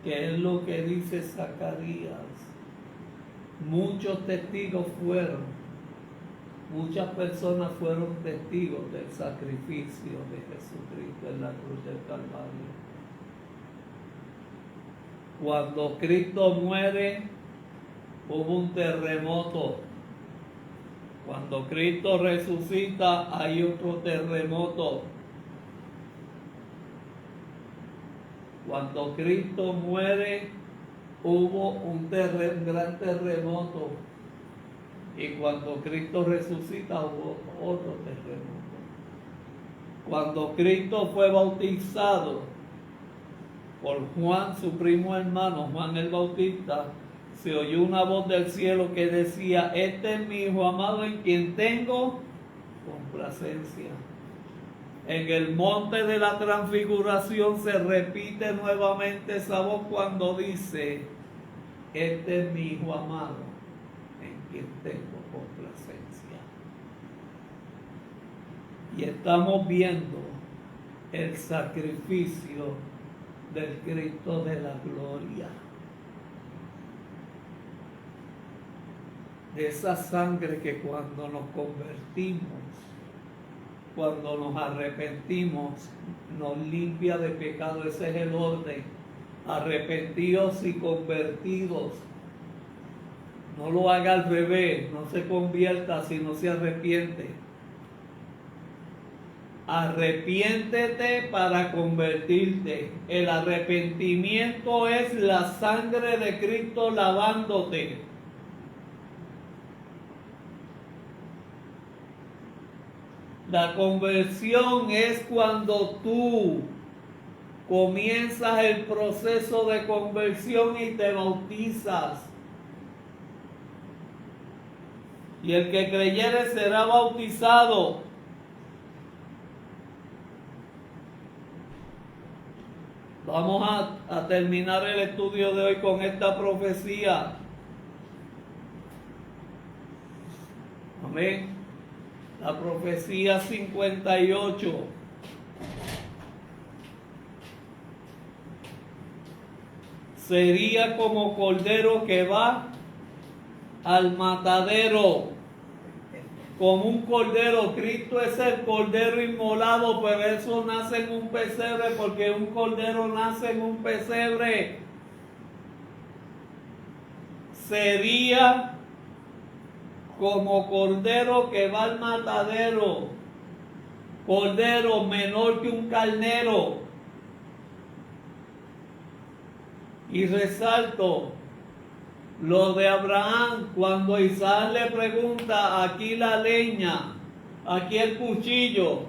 ¿Qué es lo que dice Zacarías? Muchos testigos fueron, muchas personas fueron testigos del sacrificio de Jesucristo en la cruz del Calvario. Cuando Cristo muere, hubo un terremoto. Cuando Cristo resucita, hay otro terremoto. Cuando Cristo muere, hubo un gran terremoto. Y cuando Cristo resucita, hubo otro terremoto. Cuando Cristo fue bautizado por Juan, su primo hermano, Juan el Bautista, se oyó una voz del cielo que decía: este es mi hijo amado en quien tengo complacencia. En el monte de la transfiguración se repite nuevamente esa voz cuando dice: este es mi hijo amado en quien tengo complacencia. Y estamos viendo el sacrificio del Cristo de la gloria. De esa sangre que cuando nos convertimos, cuando nos arrepentimos, nos limpia de pecado. Ese es el orden. Arrepentidos y convertidos. No lo haga al revés, no se convierta si no se arrepiente. Arrepiéntete para convertirte. El arrepentimiento es la sangre de Cristo lavándote. La conversión es cuando tú comienzas el proceso de conversión y te bautizas. Y el que creyere será bautizado. Vamos a terminar el estudio de hoy con esta profecía. Amén. La profecía 58. Sería como cordero que va al matadero. Como un cordero. Cristo es el cordero inmolado, pero eso nace en un pesebre, porque un cordero nace en un pesebre. Sería como cordero que va al matadero. Cordero menor que un carnero. Y resalto lo de Abraham, cuando Isaac le pregunta: aquí la leña, aquí el cuchillo,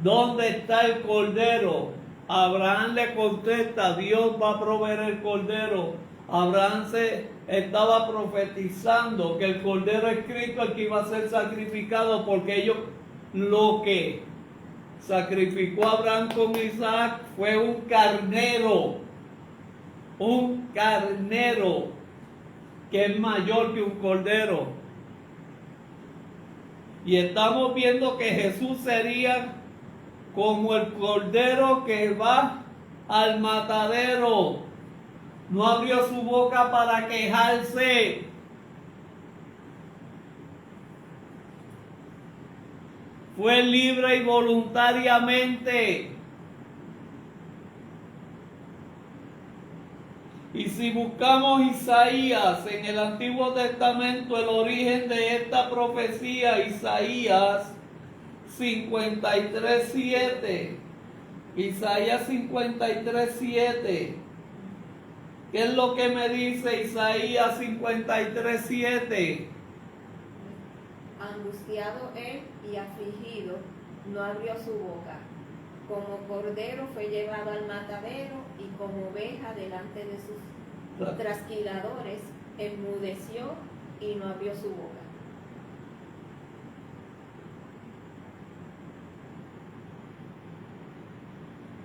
¿dónde está el cordero? Abraham le contesta: Dios va a proveer el cordero. Abraham se estaba profetizando que el cordero es Cristo, el que iba a ser sacrificado, porque ellos, lo que sacrificó Abraham con Isaac fue un carnero que es mayor que un cordero. Y estamos viendo que Jesús sería como el cordero que va al matadero. No abrió su boca para quejarse. Fue libre y voluntariamente. Y si buscamos Isaías en el Antiguo Testamento, el origen de esta profecía, Isaías 53:7. Isaías 53:7. ¿Qué es lo que me dice Isaías 53:7? Angustiado él y afligido, no abrió su boca. Como cordero fue llevado al matadero, y como oveja delante de sus trasquiladores, enmudeció y no abrió su boca.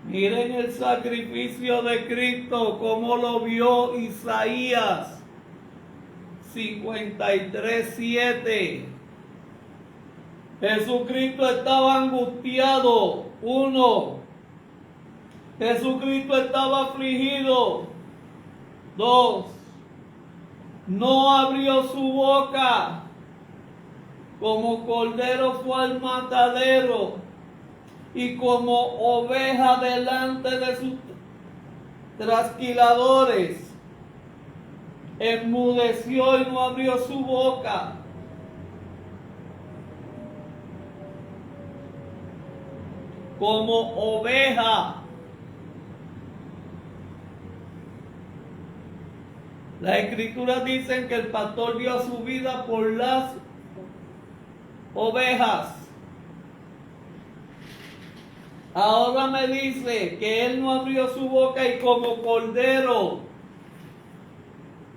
Miren el sacrificio de Cristo, cómo lo vio Isaías 53:7. Jesucristo estaba angustiado. 1. Jesucristo estaba afligido. 2. No abrió su boca. Como cordero fue al matadero. Y como oveja delante de sus trasquiladores. Enmudeció y no abrió su boca. Como oveja. Las escrituras dicen que el pastor dio su vida por las ovejas. Ahora me dice que él no abrió su boca y como cordero.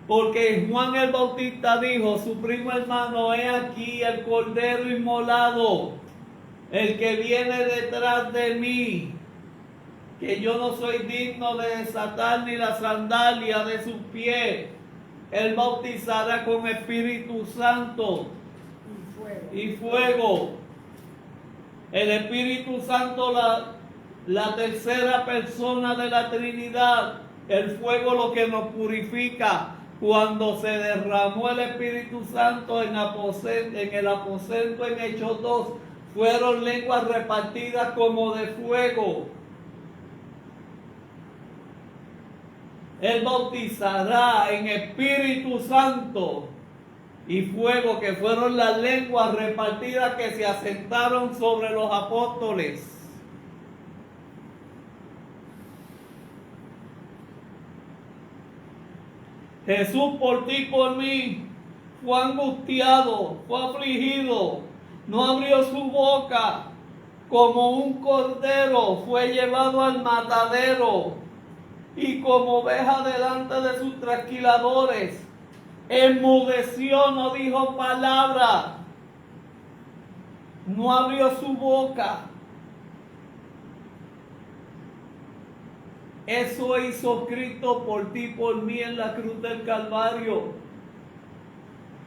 Porque Juan el Bautista dijo, su primo hermano, he aquí el cordero inmolado, el que viene detrás de mí, que yo no soy digno de desatar ni la sandalia de sus pies. Él bautizará con Espíritu Santo y fuego. El Espíritu Santo, la tercera persona de la Trinidad. El fuego lo que nos purifica. Cuando se derramó el Espíritu Santo en el aposento en Hechos 2, fueron lenguas repartidas como de fuego. Él bautizará en Espíritu Santo y fuego, que fueron las lenguas repartidas que se asentaron sobre los apóstoles. Jesús por ti, por mí, fue angustiado, fue afligido, no abrió su boca, como un cordero fue llevado al matadero, y como oveja delante de sus trasquiladores, enmudeció, no dijo palabra, no abrió su boca. Eso hizo Cristo por ti y por mí en la cruz del Calvario.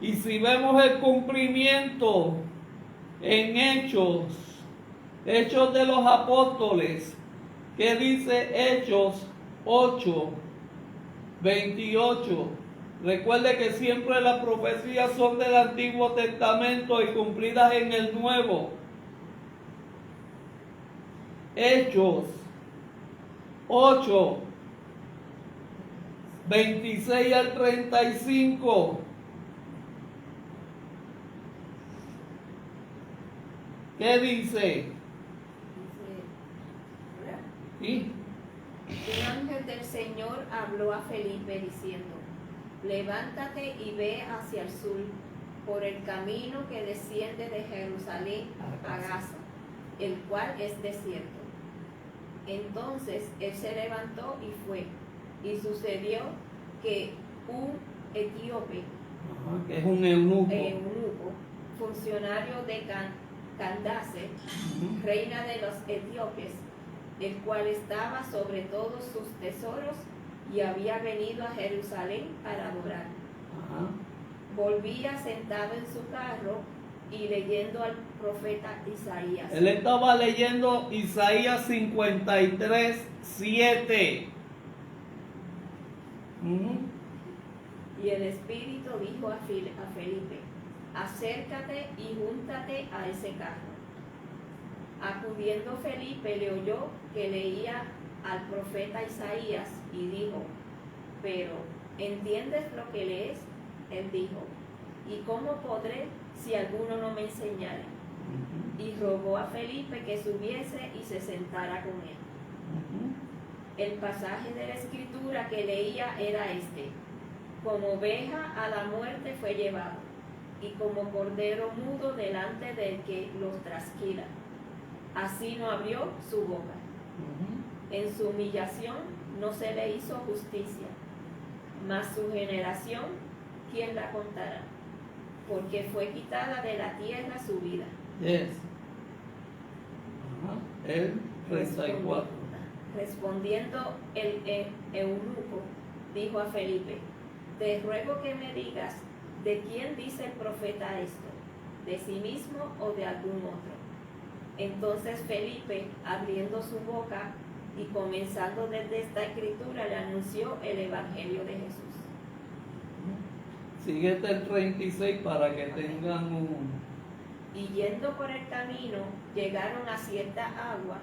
Y si vemos el cumplimiento en Hechos de los Apóstoles, que dice Hechos 8, 28. Recuerde que siempre las profecías son del Antiguo Testamento y cumplidas en el Nuevo. Hechos 8, 26 al 35. ¿Qué dice? ¿Sí? Un ángel del Señor habló a Felipe diciendo, levántate y ve hacia el sur, por el camino que desciende de Jerusalén a Gaza, el cual es desierto. Entonces él se levantó y fue, y sucedió que un etíope, que es un eunuco, funcionario de Candace, reina de los etíopes, el cual estaba sobre todos sus tesoros y había venido a Jerusalén para adorar. Volvía sentado en su carro y leyendo al profeta Isaías. Él estaba leyendo Isaías 53, 7. Y el Espíritu dijo a Felipe, acércate y júntate a ese carro. Acudiendo Felipe le oyó que leía al profeta Isaías y dijo, pero ¿entiendes lo que lees? Él dijo, ¿y cómo podré si alguno no me enseñare? Y rogó a Felipe que subiese y se sentara con él. El pasaje de la escritura que leía era este: como oveja a la muerte fue llevado, y como cordero mudo delante del que los trasquila, así no abrió su boca. En su humillación no se le hizo justicia, mas su generación, ¿quién la contará? Porque fue quitada de la tierra su vida. Yes. El 34. Respondiendo el eunuco, dijo a Felipe, te ruego que me digas, ¿de quién dice el profeta esto? de sí mismo o de algún otro. Entonces Felipe, abriendo su boca y comenzando desde esta escritura, le anunció el Evangelio de Jesús. Síguete el 36 para que tengan un... Y yendo por el camino, llegaron a cierta agua,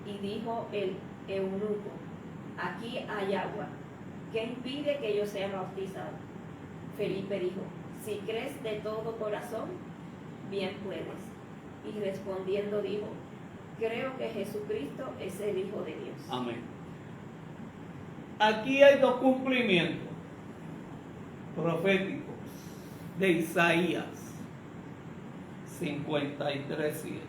y dijo el eunuco: aquí hay agua, ¿qué impide que yo sea bautizado? Felipe dijo: si crees de todo corazón, bien puedes. Y respondiendo dijo: creo que Jesucristo es el Hijo de Dios. Amén. Aquí hay dos cumplimientos proféticos de Isaías 53:7.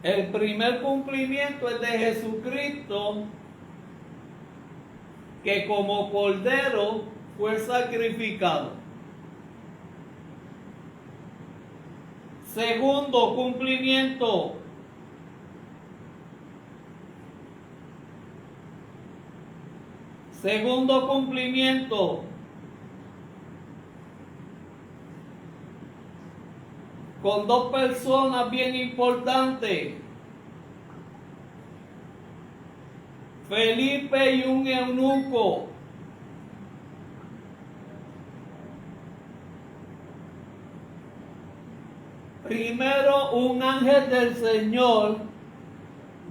El primer cumplimiento es de Jesucristo, que como cordero fue sacrificado. Segundo cumplimiento, con dos personas bien importantes, Felipe y un eunuco. Primero, un ángel del Señor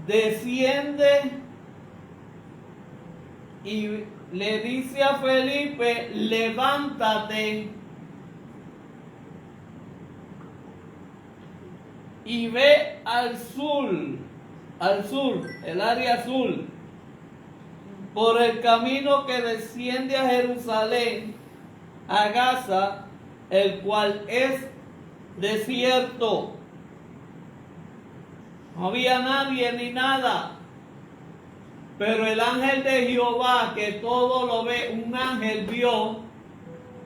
desciende y le dice a Felipe: levántate y ve al sur, el área azul, por el camino que desciende a Jerusalén, a Gaza, el cual es desierto. No había nadie ni nada. Pero el ángel de Jehová, que todo lo ve, un ángel vio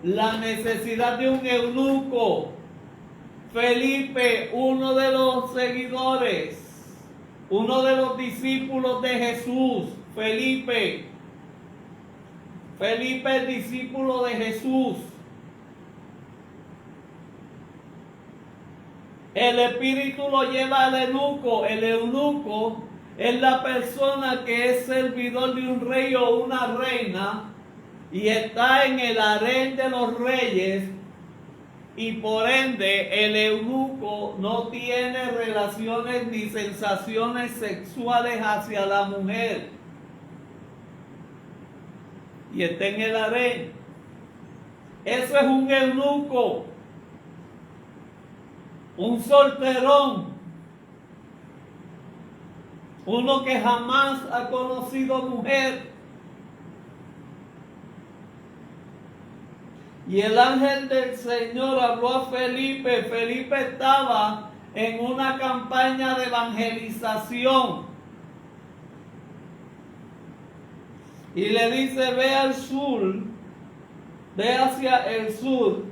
la necesidad de un eunuco. Felipe, uno de los seguidores, uno de los discípulos de Jesús, Felipe el discípulo de Jesús. El espíritu lo lleva al eunuco. El eunuco es la persona que es servidor de un rey o una reina y está en el harén de los reyes, y por ende el eunuco no tiene relaciones ni sensaciones sexuales hacia la mujer y está en el harén. Eso es un eunuco, un solterón, uno que jamás ha conocido mujer. Y el ángel del Señor habló a Felipe. Felipe estaba en una campaña de evangelización. Y le dice: ve al sur, ve hacia el sur,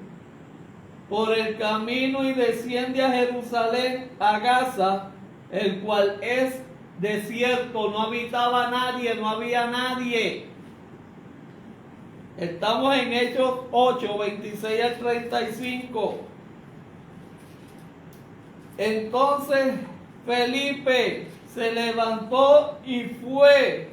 por el camino, y desciende a Jerusalén, a Gaza, el cual es desierto. No habitaba nadie, no había nadie. Estamos en Hechos 8, 26 al 35. Entonces Felipe se levantó y fue.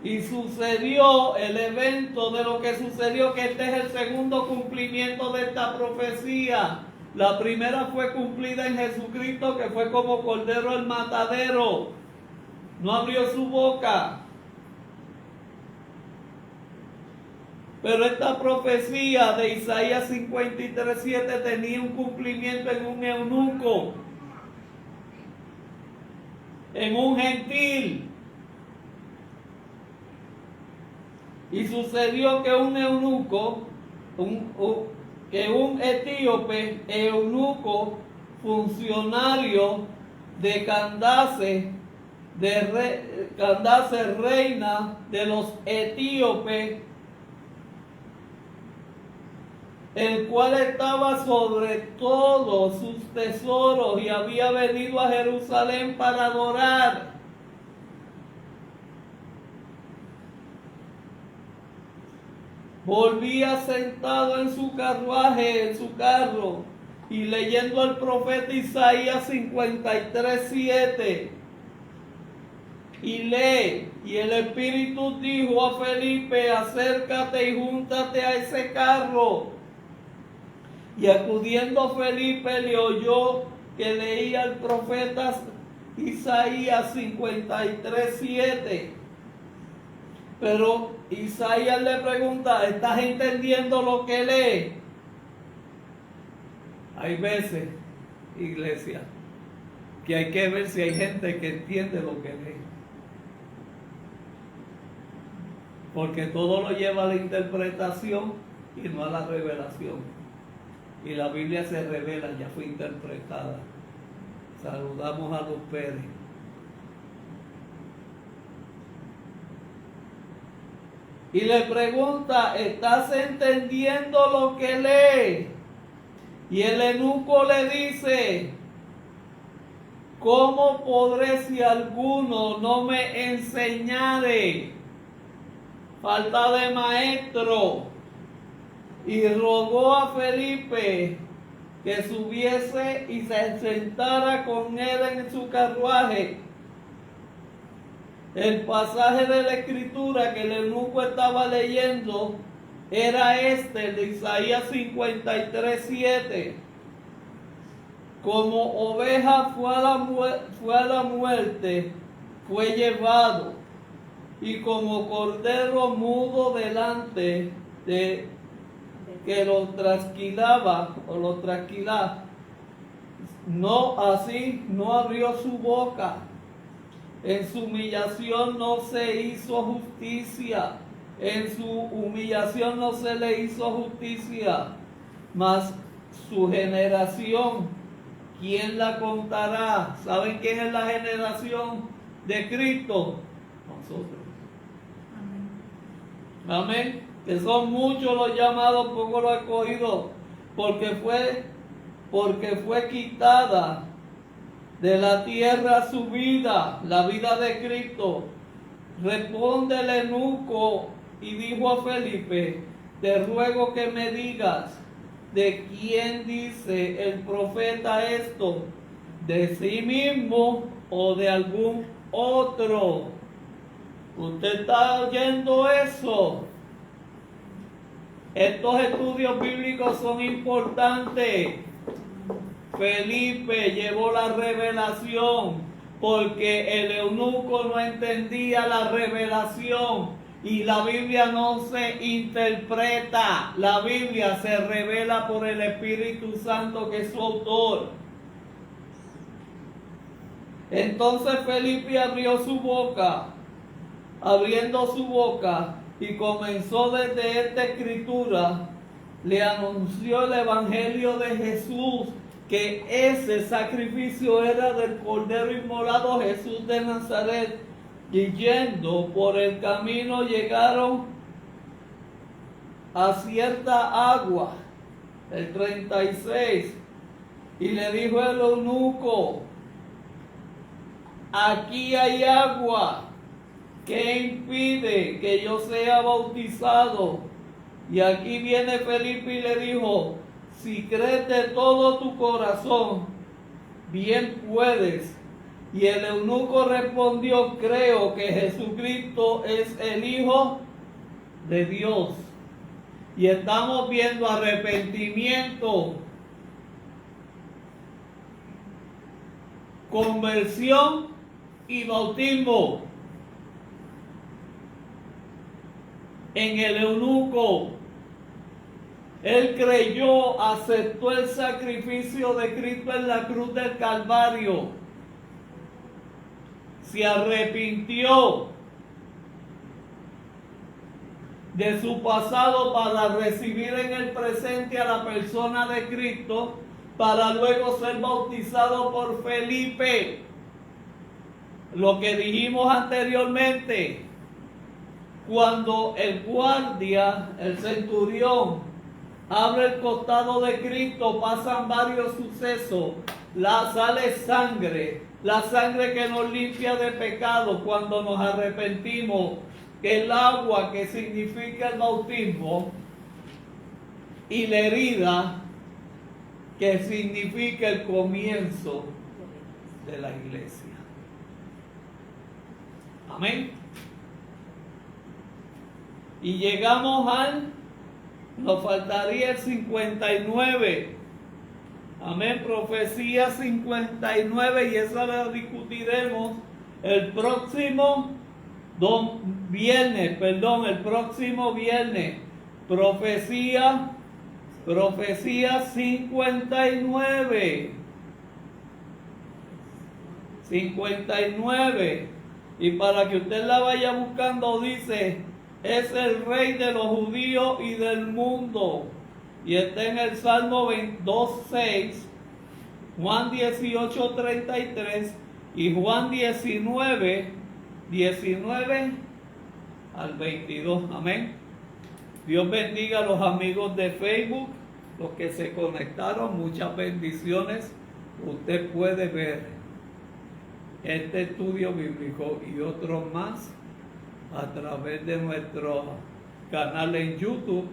Y sucedió el evento de lo que sucedió, que este es el segundo cumplimiento de esta profecía. La primera fue cumplida en Jesucristo, que fue como cordero al matadero. No abrió su boca. Pero esta profecía de Isaías 53:7 tenía un cumplimiento en un eunuco, en un gentil. Y sucedió que un eunuco, un etíope, eunuco, funcionario de Candace, Candace, reina de los etíopes, el cual estaba sobre todos sus tesoros y había venido a Jerusalén para adorar. volvía sentado en su carruaje, en su carro, y leyendo el profeta Isaías 53:7. Y lee, y el Espíritu dijo a Felipe: acércate y júntate a ese carro. Y acudiendo Felipe le oyó que leía el profeta Isaías 53:7. Pero Isaías le pregunta: ¿estás entendiendo lo que lee? Hay veces, iglesia, que hay que ver si hay gente que entiende lo que lee. Porque todo lo lleva a la interpretación y no a la revelación. Y la Biblia se revela, ya fue interpretada. Saludamos a los Pérez. Y le pregunta: ¿estás entendiendo lo que lee? Y el eunuco le dice: ¿cómo podré si alguno no me enseñare? Falta de maestro. Y rogó a Felipe que subiese y se sentara con él en su carruaje. El pasaje de la escritura que el eunuco estaba leyendo era este, de Isaías 53:7. Como oveja fue a la muerte, fue llevado, y como cordero mudo delante de que lo trasquilaba, no así, no abrió su boca. En su humillación no se hizo justicia. En su humillación no se le hizo justicia. Mas su generación, ¿quién la contará? ¿Saben quién es la generación de Cristo? Nosotros. Amén. Que son muchos los llamados, pocos los escogidos, porque fue quitada de la tierra su vida, la vida de Cristo. Responde el eunuco y dijo a Felipe: te ruego que me digas, ¿de quién dice el profeta esto? ¿De sí mismo o de algún otro? ¿Usted está oyendo eso? Estos estudios bíblicos son importantes. Felipe llevó la revelación porque el eunuco no entendía la revelación, y la Biblia no se interpreta, la Biblia se revela por el Espíritu Santo, que es su autor. Entonces Felipe abrió su boca, abriendo su boca, y comenzó desde esta escritura, le anunció el evangelio de Jesús, que ese sacrificio era del Cordero inmolado, Jesús de Nazaret. Y yendo por el camino llegaron a cierta agua, el 36, y le dijo el eunuco: aquí hay agua, ¿qué impide que yo sea bautizado? Y aquí viene Felipe y le dijo: si crees de todo tu corazón, bien puedes. Y el eunuco respondió: creo que Jesucristo es el Hijo de Dios. Y estamos viendo arrepentimiento, conversión y bautismo en el eunuco. Él creyó, aceptó el sacrificio de Cristo en la cruz del Calvario, se arrepintió de su pasado para recibir en el presente a la persona de Cristo, para luego ser bautizado por Felipe. Lo que dijimos anteriormente, cuando el guardia, el centurión, abre el costado de Cristo, pasan varios sucesos. Sale sangre, la sangre que nos limpia de pecado cuando nos arrepentimos. El agua, que significa el bautismo, y la herida, que significa el comienzo de la iglesia. Amén. Y llegamos nos faltaría el 59. Amén, profecía 59, y eso lo discutiremos el próximo viernes. Profecía 59. 59. Y para que usted la vaya buscando, dice: es el rey de los judíos y del mundo. Y está en el Salmo 2:6, Juan 18:33 y Juan 19 al 22. Amén. Dios bendiga a los amigos de Facebook, los que se conectaron. Muchas bendiciones. Usted puede ver este estudio bíblico y otros más a través de nuestro canal en YouTube,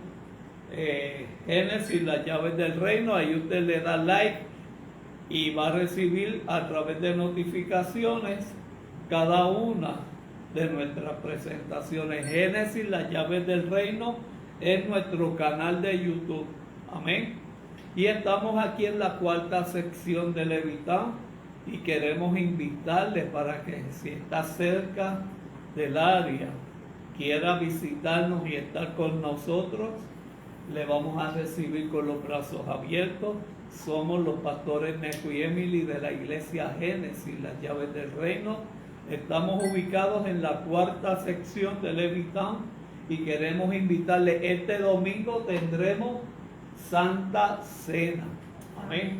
Génesis, las llaves del reino. Ahí usted le da like y va a recibir a través de notificaciones cada una de nuestras presentaciones. Génesis, las llaves del reino, es nuestro canal de YouTube. Amén. Y estamos aquí en la cuarta sección de Levitán, y queremos invitarles para que, si está cerca del área, quiera visitarnos y estar con nosotros, le vamos a recibir con los brazos abiertos. Somos los pastores Neco y Emily de la iglesia Génesis, las llaves del reino. Estamos ubicados en la cuarta sección de Levitán y queremos invitarle. Este domingo tendremos Santa Cena. Amén.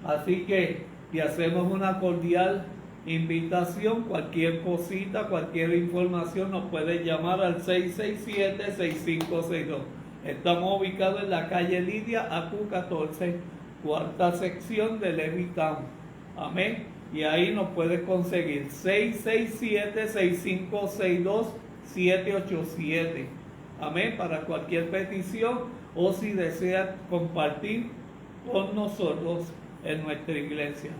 Así que le hacemos una cordial invitación. Cualquier cosita, cualquier información, nos puede llamar al 667-6562. Estamos ubicados en la calle Lidia, AQ14, cuarta sección de Levitán. Amén. Y ahí nos puede conseguir 667-6562-787. Amén. Para cualquier petición, o si desea compartir con nosotros en nuestra iglesia.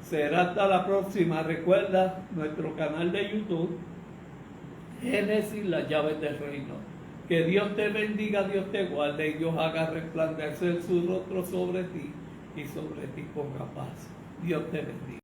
Será hasta la próxima. Recuerda nuestro canal de YouTube, Génesis, las llaves del reino. Que Dios te bendiga, Dios te guarde, y Dios haga resplandecer su rostro sobre ti y sobre ti ponga paz. Dios te bendiga.